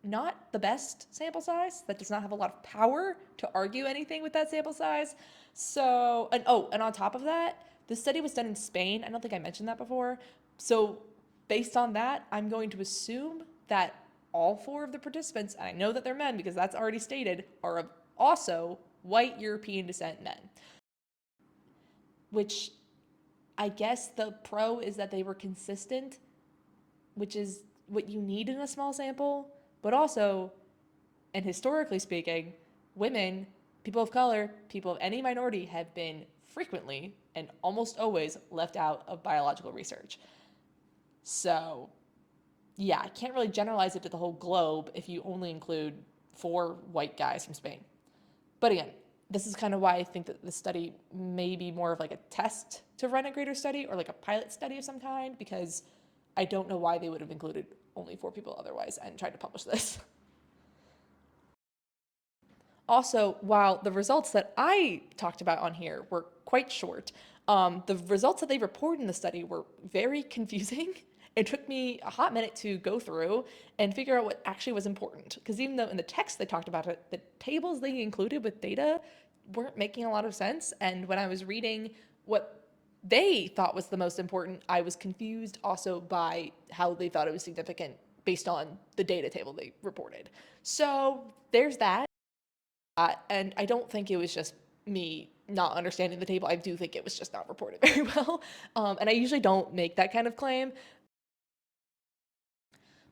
not the best sample size. That does not have a lot of power to argue anything with that sample size. So, and on top of that, the study was done in Spain. I don't think I mentioned that before. So based on that, I'm going to assume that all 4 of the participants, and I know that they're men because that's already stated, are of also white European descent men. Which I guess the pro is that they were consistent, which is what you need in a small sample, but also, and historically speaking, women, people of color, people of any minority have been frequently and almost always left out of biological research. So, yeah, I can't really generalize it to the whole globe if you only include 4 white guys from Spain. But again, this is kind of why I think that this study may be more of like a test to run a greater study or like a pilot study of some kind, because I don't know why they would have included only 4 people otherwise and tried to publish this. Also, while the results that I talked about on here were quite short, the results that they reported in the study were very confusing It took me a hot minute to go through and figure out what actually was important. Because even though in the text they talked about it, the tables they included with data weren't making a lot of sense. And when I was reading what they thought was the most important, I was confused also by how they thought it was significant based on the data table they reported. So there's that. And I don't think it was just me not understanding the table. I do think it was just not reported very well. And I usually don't make that kind of claim.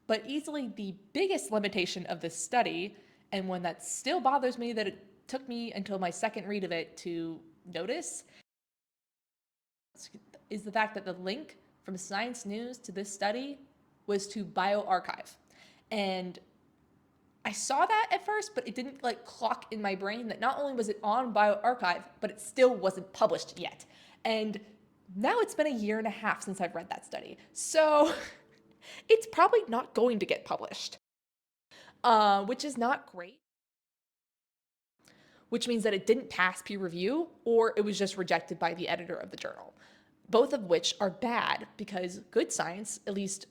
But easily the biggest limitation of this study, and one that still bothers me that it took me until my second read of it to notice, is the fact that the link from Science News to this study was to BIORxiv. And I saw that at first, but it didn't like clock in my brain that not only was it on BIORxiv, but it still wasn't published yet. And now it's been a year and a half since I've read that study. So it's probably not going to get published, which is not great. Which means that it didn't pass peer review or it was just rejected by the editor of the journal. Both of which are bad because good science, at least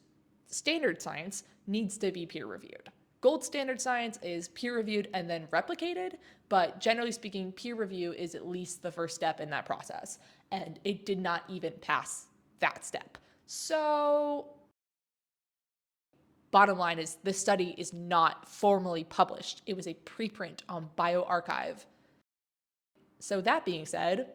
standard science, needs to be peer reviewed. Gold standard science is peer reviewed and then replicated, but generally speaking, peer review is at least the first step in that process. And it did not even pass that step. So bottom line is this study is not formally published. It was a preprint on BIORxiv. So that being said,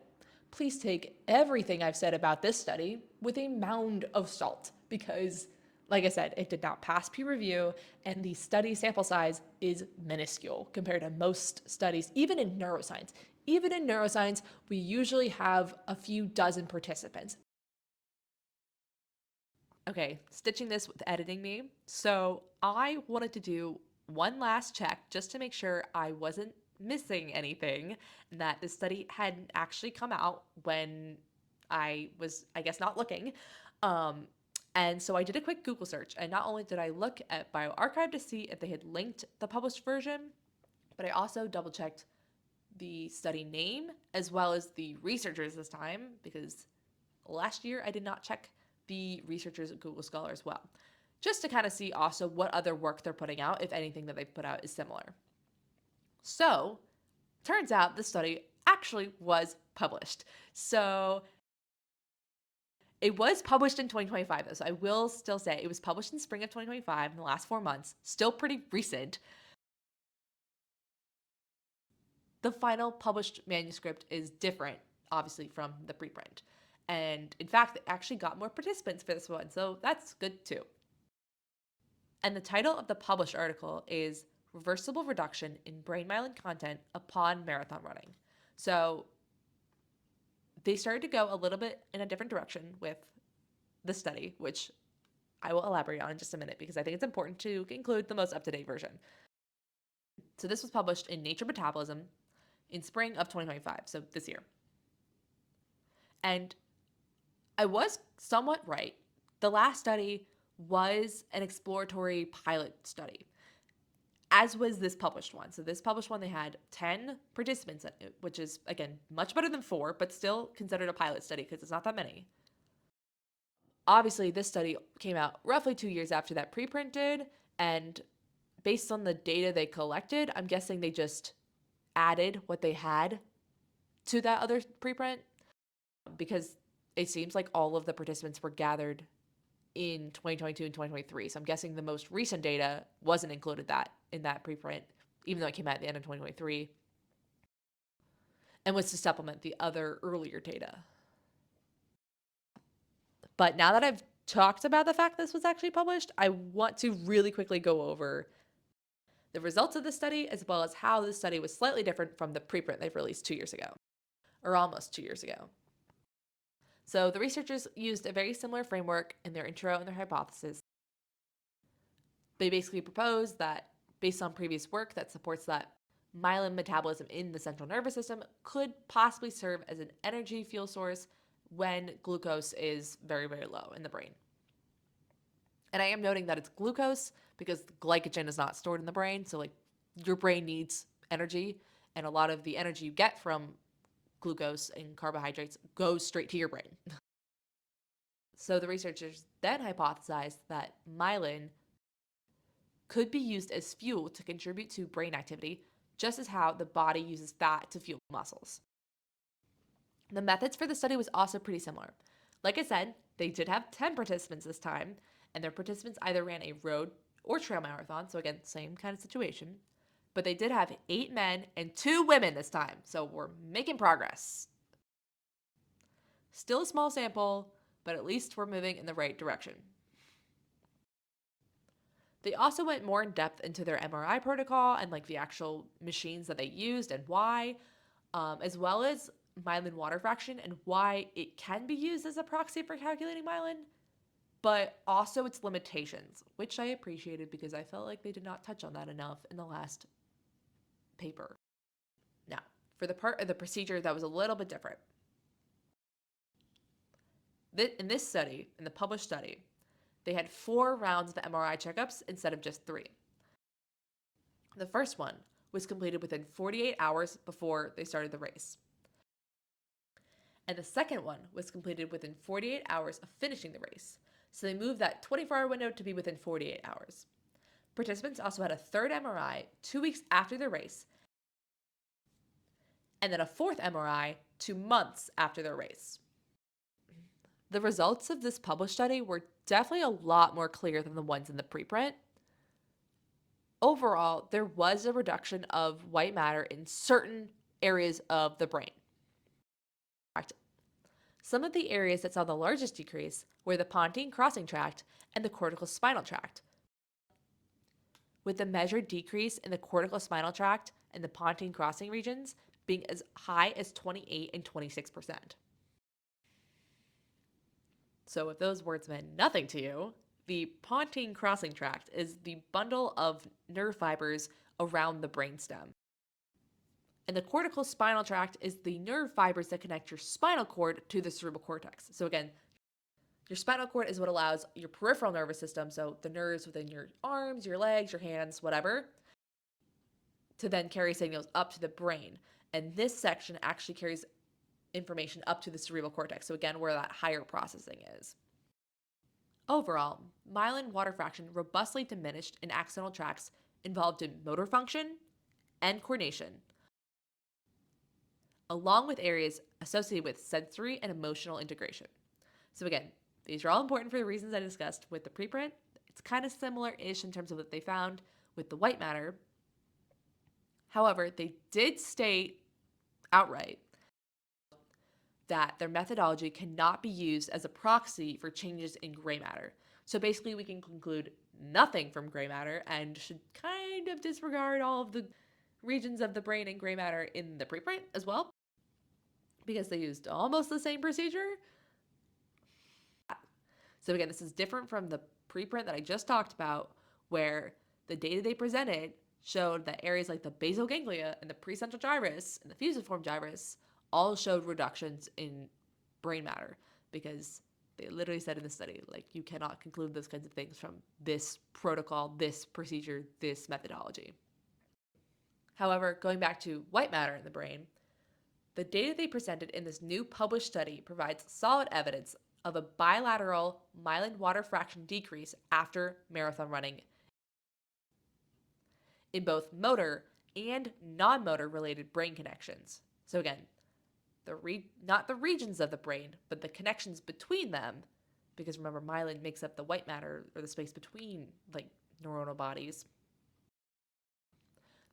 please take everything I've said about this study with a mound of salt because, like I said, it did not pass peer review and the study sample size is minuscule compared to most studies, even in neuroscience. Even in neuroscience, we usually have a few dozen participants. Okay, stitching this with editing me. So I wanted to do one last check just to make sure I wasn't missing anything, that the study hadn't actually come out when I was, I guess, not looking. And so I did a quick Google search, and not only did I look at BIORxiv to see if they had linked the published version, but I also double checked the study name as well as the researchers this time, because last year I did not check the researchers at Google Scholar as well, just to kind of see also what other work they're putting out, if anything that they've put out is similar. So turns out this study actually was published. So it was published in 2025, though, so I will still say it was published in spring of 2025 in the last 4 months, still pretty recent. The final published manuscript is different, obviously, from the preprint. And in fact, it actually got more participants for this one, so that's good too. And the title of the published article is Reversible Reduction in Brain Myelin Content Upon Marathon Running. So they started to go a little bit in a different direction with the study, which I will elaborate on in just a minute because I think it's important to include the most up-to-date version. So this was published in Nature Metabolism in spring of 2025, so this year. And I was somewhat right. The last study was an exploratory pilot study, as was this published one. So this published one, they had 10 participants in it, which is, again, much better than 4, but still considered a pilot study because it's not that many. Obviously, this study came out roughly 2 years after that preprint did, and based on the data they collected, I'm guessing they just added what they had to that other preprint because it seems like all of the participants were gathered in 2022 and 2023. So I'm guessing the most recent data wasn't included in that preprint, even though it came out at the end of 2023, and was to supplement the other earlier data. But now that I've talked about the fact this was actually published, I want to really quickly go over the results of the study as well as how the study was slightly different from the preprint they've released 2 years ago, or almost 2 years ago. So the researchers used a very similar framework in their intro and their hypothesis. They basically proposed that based on previous work that supports that myelin metabolism in the central nervous system could possibly serve as an energy fuel source when glucose is very, very low in the brain. And I am noting that it's glucose because glycogen is not stored in the brain. So like your brain needs energy, and a lot of the energy you get from glucose and carbohydrates goes straight to your brain. So the researchers then hypothesized that myelin could be used as fuel to contribute to brain activity, just as how the body uses fat to fuel muscles. The methods for the study was also pretty similar. Like I said, they did have 10 participants this time, and their participants either ran a road or trail marathon, so again, same kind of situation. But they did have 8 men and 2 women this time, so we're making progress. Still a small sample, but at least we're moving in the right direction. They also went more in depth into their MRI protocol and like the actual machines that they used and why, as well as myelin water fraction and why it can be used as a proxy for calculating myelin, but also its limitations, which I appreciated because I felt like they did not touch on that enough in the last paper. Now, for the part of the procedure that was a little bit different. In this study, in the published study, they had 4 rounds of MRI checkups instead of just 3. The first one was completed within 48 hours before they started the race. And the second one was completed within 48 hours of finishing the race. So they moved that 24-hour window to be within 48 hours. Participants also had a third MRI 2 weeks after the race, and then a fourth MRI 2 months after their race. The results of this published study were definitely a lot more clear than the ones in the preprint. Overall, there was a reduction of white matter in certain areas of the brain. Some of the areas that saw the largest decrease were the pontine crossing tract and the cortical spinal tract, with the measured decrease in the cortical spinal tract and the pontine crossing regions being as high as 28 and 26%. So if those words meant nothing to you, the pontine crossing tract is the bundle of nerve fibers around the brainstem. And the cortical spinal tract is the nerve fibers that connect your spinal cord to the cerebral cortex. So again, your spinal cord is what allows your peripheral nervous system, so the nerves within your arms, your legs, your hands, whatever, to then carry signals up to the brain. And this section actually carries information up to the cerebral cortex. So again, where that higher processing is. Overall, myelin water fraction robustly diminished in axonal tracts involved in motor function and coordination, along with areas associated with sensory and emotional integration. So again, these are all important for the reasons I discussed with the preprint. It's kind of similar-ish in terms of what they found with the white matter. However, they did state outright that their methodology cannot be used as a proxy for changes in gray matter. So basically, we can conclude nothing from gray matter and should kind of disregard all of the regions of the brain and gray matter in the preprint as well, because they used almost the same procedure. So again, this is different from the preprint that I just talked about, where the data they presented showed that areas like the basal ganglia and the precentral gyrus and the fusiform gyrus all showed reductions in brain matter, because they literally said in the study, like, you cannot conclude those kinds of things from this protocol, this procedure, this methodology. However, going back to white matter in the brain, the data they presented in this new published study provides solid evidence of a bilateral myelin water fraction decrease after marathon running in both motor and non-motor related brain connections. So again, not the regions of the brain, but the connections between them, because remember, myelin makes up the white matter, or the space between like neuronal bodies.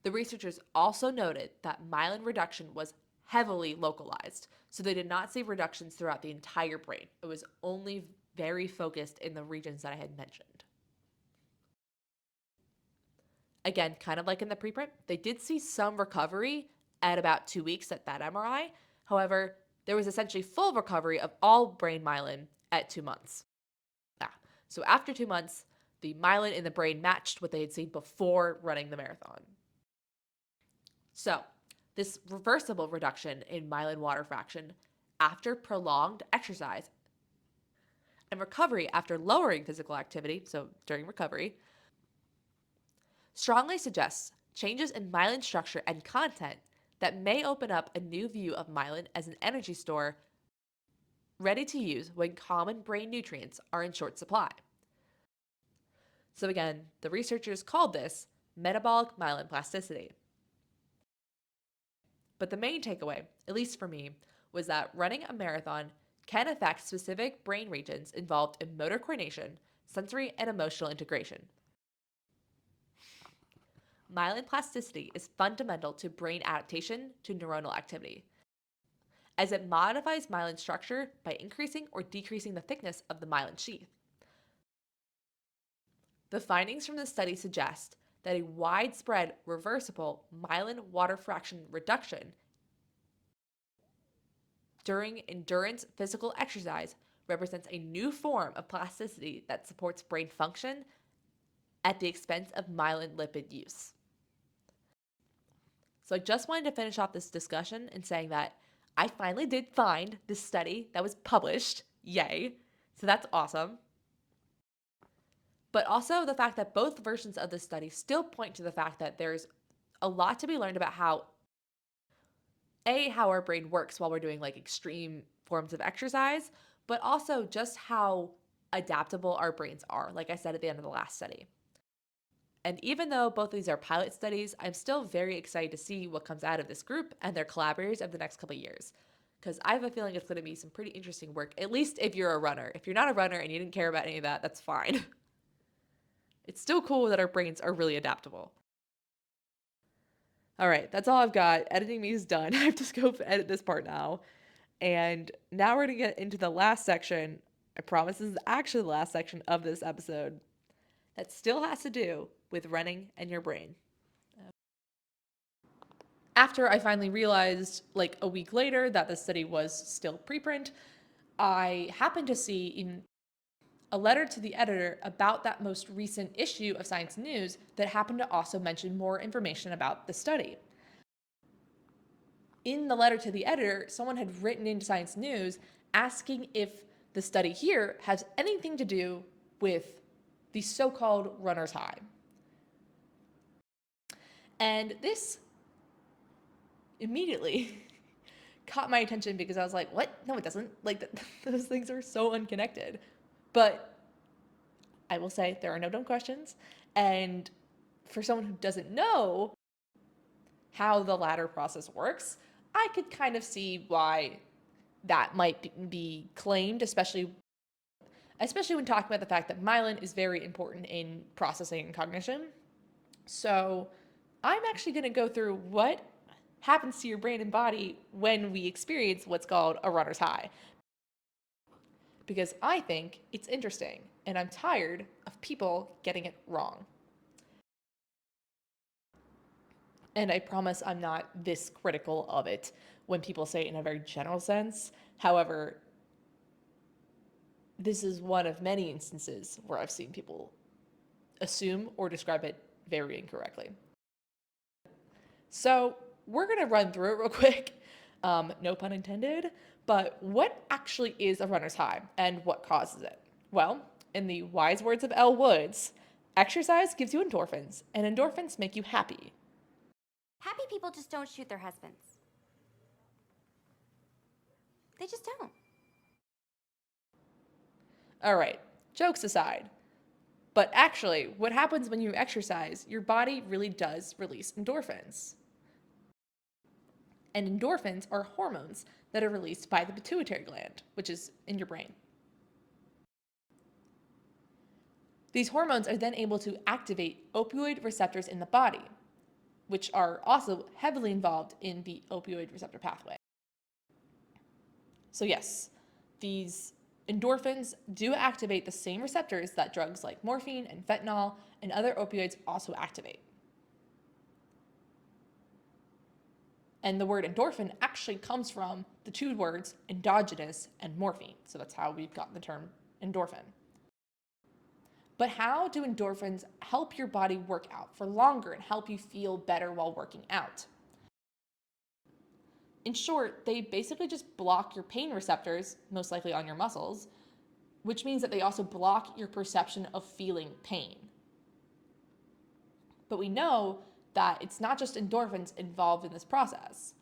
The researchers also noted that myelin reduction was heavily localized, so they did not see reductions throughout the entire brain. It was only very focused in the regions that I had mentioned. Again, kind of like in the preprint, they did see some recovery at about 2 weeks at that MRI. However, there was essentially full recovery of all brain myelin at 2 months. So after 2 months, the myelin in the brain matched what they had seen before running the marathon. So this reversible reduction in myelin water fraction after prolonged exercise and recovery after lowering physical activity, so during recovery, strongly suggests changes in myelin structure and content that may open up a new view of myelin as an energy store ready to use when common brain nutrients are in short supply. So again, the researchers called this metabolic myelin plasticity. But the main takeaway, at least for me, was that running a marathon can affect specific brain regions involved in motor coordination, sensory and emotional integration. Myelin plasticity is fundamental to brain adaptation to neuronal activity, as it modifies myelin structure by increasing or decreasing the thickness of the myelin sheath. The findings from this study suggest that a widespread reversible myelin water fraction reduction during endurance physical exercise represents a new form of plasticity that supports brain function at the expense of myelin lipid use. So I just wanted to finish off this discussion in saying that I finally did find this study that was published. Yay. So that's awesome. But also the fact that both versions of this study still point to the fact that there's a lot to be learned about how our brain works while we're doing like extreme forms of exercise, but also just how adaptable our brains are, like I said at the end of the last study. And even though both of these are pilot studies, I'm still very excited to see what comes out of this group and their collaborators over the next couple of years. Because I have a feeling it's going to be some pretty interesting work, at least if you're a runner. If you're not a runner and you didn't care about any of that, that's fine. It's still cool that our brains are really adaptable. All right, that's all I've got. Editing me is done. I have to go edit this part now. And now we're going to get into the last section. I promise this is actually the last section of this episode that still has to do with running and your brain. After I finally realized, like a week later, that the study was still preprint, I happened to see in a letter to the editor about that most recent issue of Science News that happened to also mention more information about the study. In the letter to the editor, someone had written into Science News asking if the study here has anything to do with the so-called runner's high. And this immediately caught my attention because I was like, what? No, it doesn't. Like, those things are so unconnected. But I will say there are no dumb questions. And for someone who doesn't know how the ladder process works, I could kind of see why that might be claimed, especially when talking about the fact that myelin is very important in processing and cognition. So I'm actually going to go through what happens to your brain and body when we experience what's called a runner's high. Because I think it's interesting, and I'm tired of people getting it wrong. And I promise I'm not this critical of it when people say it in a very general sense. However, this is one of many instances where I've seen people assume or describe it very incorrectly. So we're going to run through it real quick. No pun intended. But what actually is a runner's high and what causes it? Well, in the wise words of Elle Woods, exercise gives you endorphins, and endorphins make you happy. Happy people just don't shoot their husbands. They just don't. All right, jokes aside. But actually, what happens when you exercise, your body really does release endorphins. And endorphins are hormones that are released by the pituitary gland, which is in your brain. These hormones are then able to activate opioid receptors in the body, which are also heavily involved in the opioid receptor pathway. So yes, these endorphins do activate the same receptors that drugs like morphine and fentanyl and other opioids also activate. And the word endorphin actually comes from the two words endogenous and morphine. So that's how we've gotten the term endorphin. But how do endorphins help your body work out for longer and help you feel better while working out? In short, they basically just block your pain receptors, most likely on your muscles, which means that they also block your perception of feeling pain. But we know that it's not just endorphins involved in this process.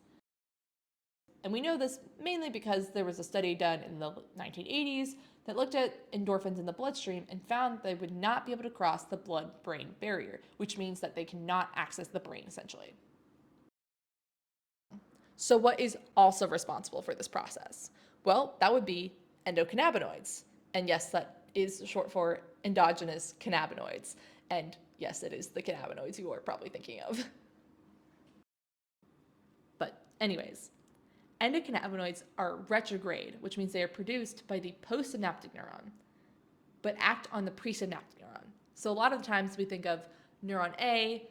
And we know this mainly because there was a study done in the 1980s that looked at endorphins in the bloodstream and found they would not be able to cross the blood-brain barrier, which means that they cannot access the brain, essentially. So what is also responsible for this process? Well, that would be endocannabinoids. And yes, that is short for endogenous cannabinoids. And yes, it is the cannabinoids you are probably thinking of. But anyways, endocannabinoids are retrograde, which means they are produced by the postsynaptic neuron, but act on the presynaptic neuron. So a lot of the times we think of neuron A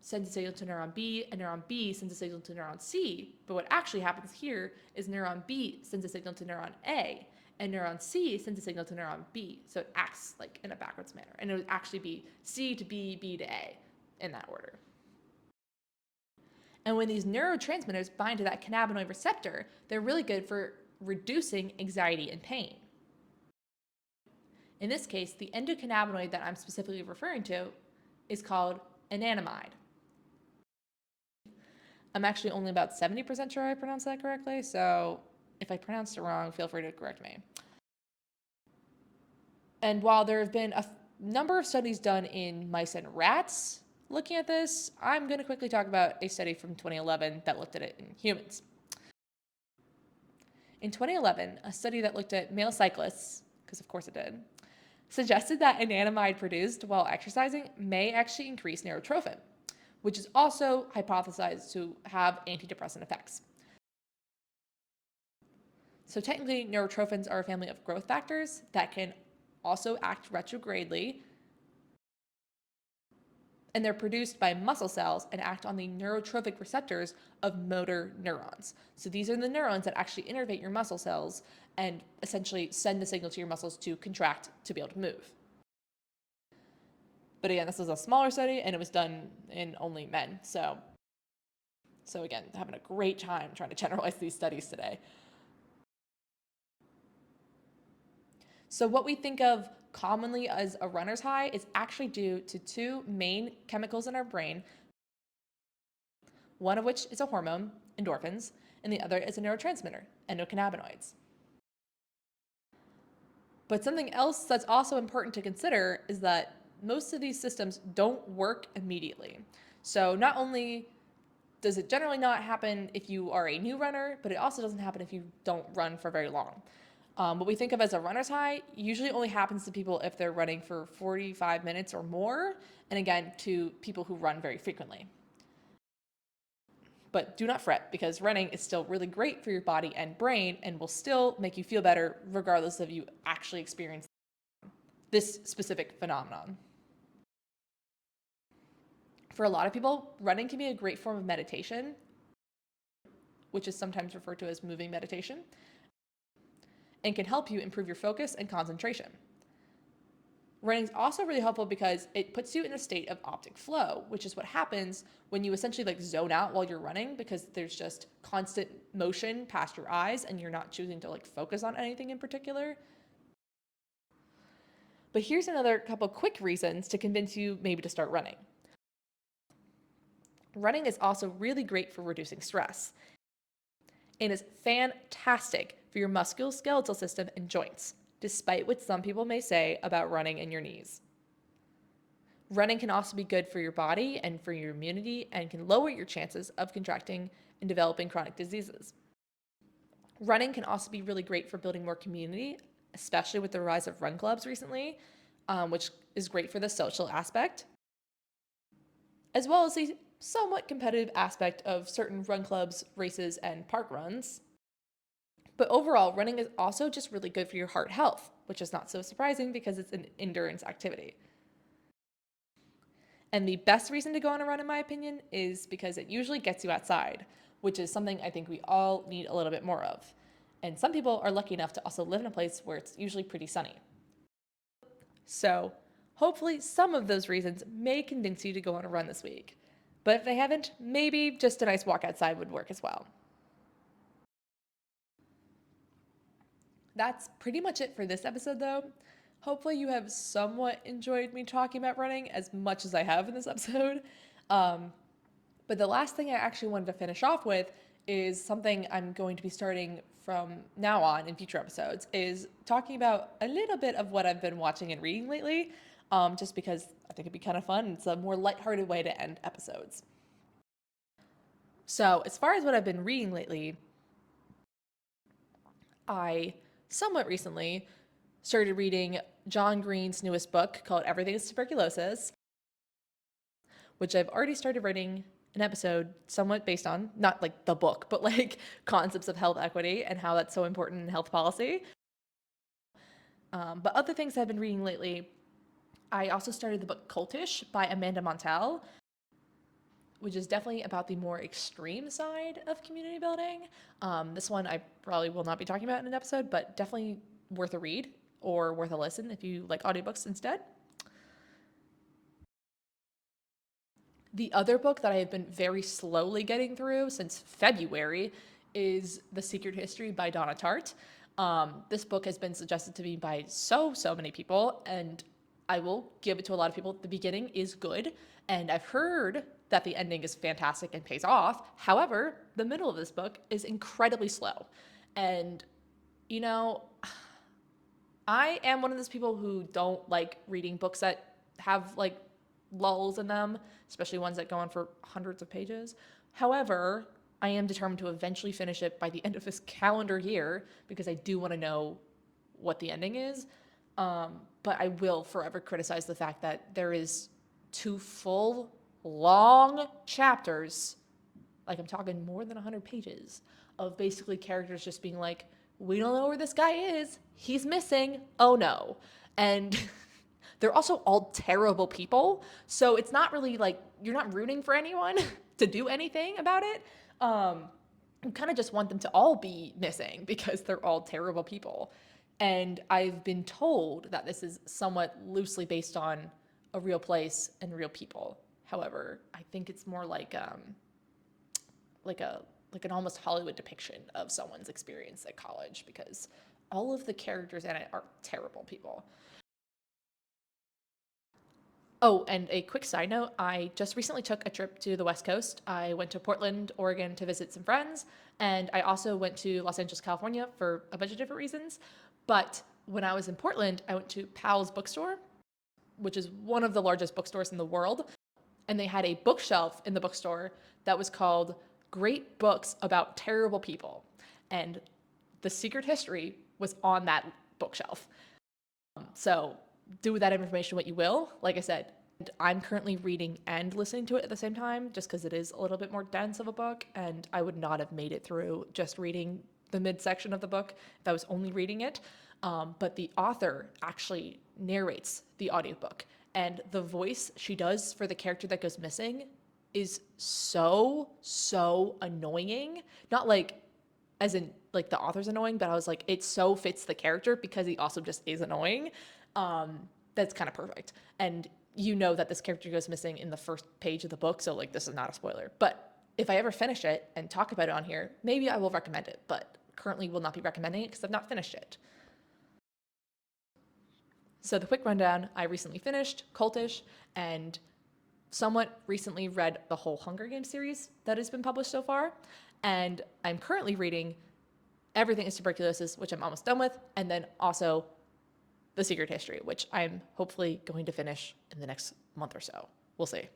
sends a signal to neuron B, and neuron B sends a signal to neuron C, but what actually happens here is neuron B sends a signal to neuron A, and neuron C sends a signal to neuron B, so it acts like in a backwards manner, and it would actually be C to B, B to A, in that order. And when these neurotransmitters bind to that cannabinoid receptor, they're really good for reducing anxiety and pain. In this case, the endocannabinoid that I'm specifically referring to is called anandamide. I'm actually only about 70% sure I pronounced that correctly, so if I pronounced it wrong, feel free to correct me. And while there have been a number of studies done in mice and rats looking at this, I'm going to quickly talk about a study from 2011 that looked at it in humans. In 2011, a study that looked at male cyclists, because of course it did, suggested that anandamide produced while exercising may actually increase neurotrophin, which is also hypothesized to have antidepressant effects. So technically, neurotrophins are a family of growth factors that can also act retrogradely, and they're produced by muscle cells and act on the neurotrophic receptors of motor neurons. So these are the neurons that actually innervate your muscle cells and essentially send the signal to your muscles to contract to be able to move. But again, this is a smaller study and it was done in only men. So again, having a great time trying to generalize these studies today. So what we think of commonly as a runner's high is actually due to two main chemicals in our brain, one of which is a hormone, endorphins, and the other is a neurotransmitter, endocannabinoids. But something else that's also important to consider is that most of these systems don't work immediately. So not only does it generally not happen if you are a new runner, but it also doesn't happen if you don't run for very long. What we think of as a runner's high usually only happens to people if they're running for 45 minutes or more, and again, to people who run very frequently. But do not fret, because running is still really great for your body and brain and will still make you feel better regardless of you actually experience this specific phenomenon. For a lot of people, running can be a great form of meditation, which is sometimes referred to as moving meditation, and can help you improve your focus and concentration. Running is also really helpful because it puts you in a state of optic flow, which is what happens when you essentially zone out while you're running, because there's just constant motion past your eyes and you're not choosing to focus on anything in particular. But here's another couple quick reasons to convince you maybe to start running. Running is also really great for reducing stress and is fantastic for your musculoskeletal system and joints, despite what some people may say about running in your knees. Running can also be good for your body and for your immunity and can lower your chances of contracting and developing chronic diseases. Running can also be really great for building more community, especially with the rise of run clubs recently, which is great for the social aspect, as well as the somewhat competitive aspect of certain run clubs, races, and park runs. But overall, running is also just really good for your heart health, which is not so surprising because it's an endurance activity. And the best reason to go on a run, in my opinion, is because it usually gets you outside, which is something I think we all need a little bit more of. And some people are lucky enough to also live in a place where it's usually pretty sunny. So hopefully some of those reasons may convince you to go on a run this week. But if they haven't, maybe just a nice walk outside would work as well. That's pretty much it for this episode, though. Hopefully you have somewhat enjoyed me talking about running as much as I have in this episode. But the last thing I actually wanted to finish off with is something I'm going to be starting from now on in future episodes, is talking about a little bit of what I've been watching and reading lately, just because I think it'd be kind of fun. It's a more lighthearted way to end episodes. So as far as what I've been reading lately, I somewhat recently started reading John Green's newest book called Everything is Tuberculosis, which I've already started writing an episode somewhat based on, not like the book, but like concepts of health equity and how that's so important in health policy. But other things I've been reading lately, I also started the book Cultish by Amanda Montell, which is definitely about the more extreme side of community building. This one I probably will not be talking about in an episode, but definitely worth a read or worth a listen if you like audiobooks instead. The other book that I have been very slowly getting through since February is The Secret History by Donna Tartt. This book has been suggested to me by so many people, and I will give it to a lot of people. The beginning is good, and I've heard that the ending is fantastic and pays off. However, the middle of this book is incredibly slow. And, you know, I am one of those people who don't like reading books that have like lulls in them, especially ones that go on for hundreds of pages. However, I am determined to eventually finish it by the end of this calendar year because I do want to know what the ending is. But I will forever criticize the fact that there is 2 full, long chapters, like I'm talking more than 100 pages, of basically characters just being like, we don't know where this guy is. He's missing. Oh no. And they're also all terrible people. So it's not really like, you're not rooting for anyone to do anything about it. You kind of just want them to all be missing because they're all terrible people. And I've been told that this is somewhat loosely based on a real place and real people. However, I think it's more like an almost Hollywood depiction of someone's experience at college because all of the characters in it are terrible people. Oh, and a quick side note, I just recently took a trip to the West Coast. I went to Portland, Oregon to visit some friends, and I also went to Los Angeles, California for a bunch of different reasons. But when I was in Portland, I went to Powell's Bookstore, which is one of the largest bookstores in the world. And they had a bookshelf in the bookstore that was called Great Books About Terrible People. And The Secret History was on that bookshelf. So do with that information what you will. Like I said, I'm currently reading and listening to it at the same time just because it is a little bit more dense of a book, and I would not have made it through just reading the midsection of the book if I was only reading it. But the author actually narrates the audiobook, and the voice she does for the character that goes missing is so annoying. Not like as in like the author's annoying, but I was like, it so fits the character because he also just is annoying. That's kind of perfect. And you know that this character goes missing in the first page of the book, so like this is not a spoiler. But if I ever finish it and talk about it on here, maybe I will recommend it, but currently will not be recommending it because I've not finished it. So the quick rundown, I recently finished Cultish and somewhat recently read the whole Hunger Games series that has been published so far. And I'm currently reading Everything is Tuberculosis, which I'm almost done with, and then also The Secret History, which I'm hopefully going to finish in the next month or so. We'll see.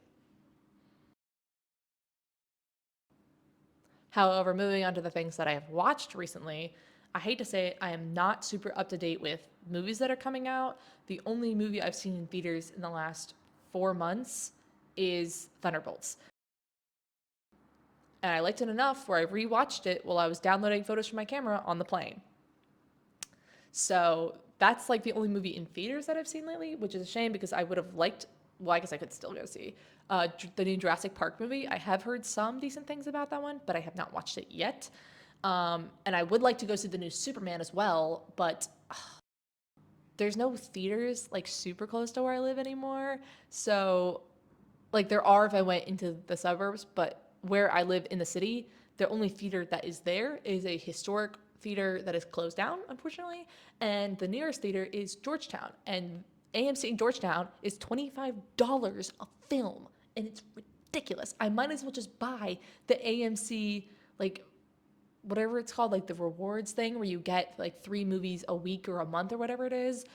However, moving on to the things that I have watched recently, I hate to say it, I am not super up to date with movies that are coming out. The only movie I've seen in theaters in the last 4 months is Thunderbolts. And I liked it enough where I rewatched it while I was downloading photos from my camera on the plane. So that's like the only movie in theaters that I've seen lately, which is a shame because I would have liked, well, I guess I could still go see the new Jurassic Park movie. I have heard some decent things about that one, but I have not watched it yet. And I would like to go see the new Superman as well, but there's no theaters like super close to where I live anymore. So like there are if I went into the suburbs, but where I live in the city, the only theater that is there is a historic theater that is closed down, unfortunately, and the nearest theater is Georgetown, and AMC in Georgetown is $25 a film, and it's ridiculous. I might as well just buy the AMC like whatever it's called, like the rewards thing where you get like 3 movies a week or a month or whatever it is,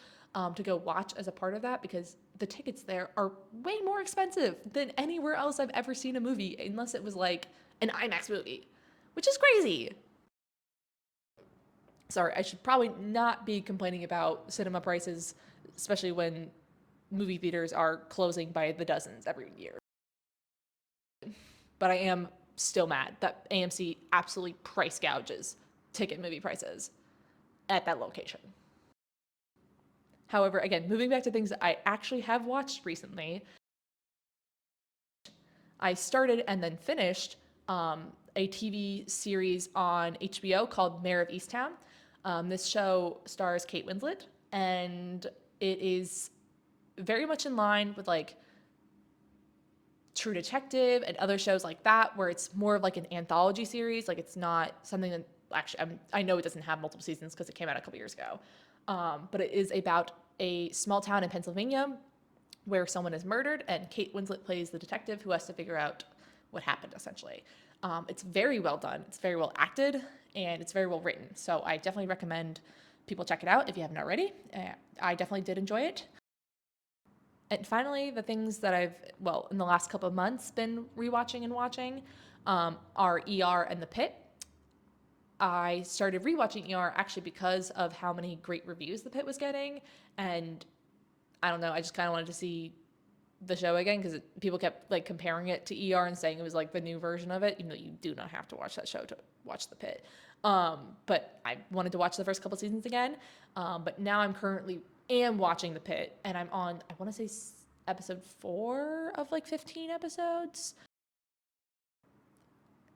to go watch as a part of that, because the tickets there are way more expensive than anywhere else I've ever seen a movie, unless it was like an IMAX movie, which is crazy. Sorry, I should probably not be complaining about cinema prices, especially when movie theaters are closing by the dozens every year. But I am still mad that AMC absolutely price gouges ticket movie prices at that location. However, again, moving back to things that I actually have watched recently, I started and then finished a TV series on HBO called Mayor of Easttown. This show stars Kate Winslet, and it is very much in line with like True Detective and other shows like that, where it's more of like an anthology series. Like, it's not something that actually, I know it doesn't have multiple seasons because it came out a couple years ago. But it is about a small town in Pennsylvania where someone is murdered, and Kate Winslet plays the detective who has to figure out what happened, essentially. It's very well done. It's very well acted, and it's very well written. So I definitely recommend people check it out if you haven't already. I definitely did enjoy it. And finally, the things that I've, in the last couple of months been rewatching and watching are ER and The Pit. I started rewatching ER actually because of how many great reviews The Pit was getting, and I don't know, I just kind of wanted to see the show again because people kept like comparing it to ER and saying it was like the new version of it, even though you do not have to watch that show to watch The Pit. But I wanted to watch the first couple seasons again. But now I'm currently watching The Pit, and I'm on, I want to say episode 4 of like 15 episodes.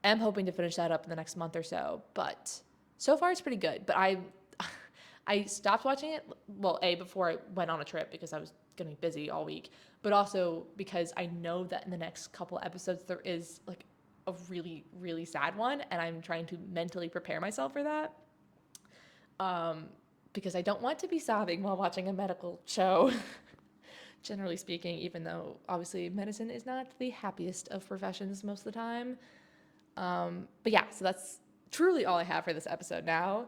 I'm hoping to finish that up in the next month or so, but so far it's pretty good. But I stopped watching it, before I went on a trip because I was going to be busy all week, but also because I know that in the next couple episodes there is like a really, really sad one, and I'm trying to mentally prepare myself for that. Because I don't want to be sobbing while watching a medical show, generally speaking, even though obviously medicine is not the happiest of professions most of the time. But yeah, so that's truly all I have for this episode now.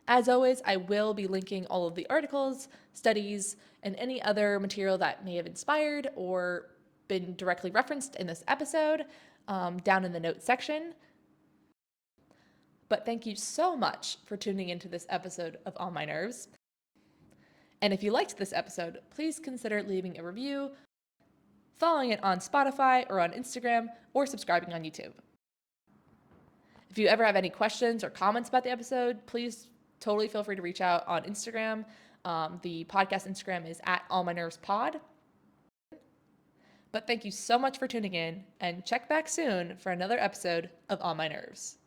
As always, I will be linking all of the articles, studies, and any other material that may have inspired or been directly referenced in this episode down in the notes section. But thank you so much for tuning into this episode of On My Nerves. And if you liked this episode, please consider leaving a review, following it on Spotify or on Instagram, or subscribing on YouTube. If you ever have any questions or comments about the episode, please totally feel free to reach out on Instagram. The podcast Instagram is @allmynervespod. But thank you so much for tuning in, and check back soon for another episode of On My Nerves.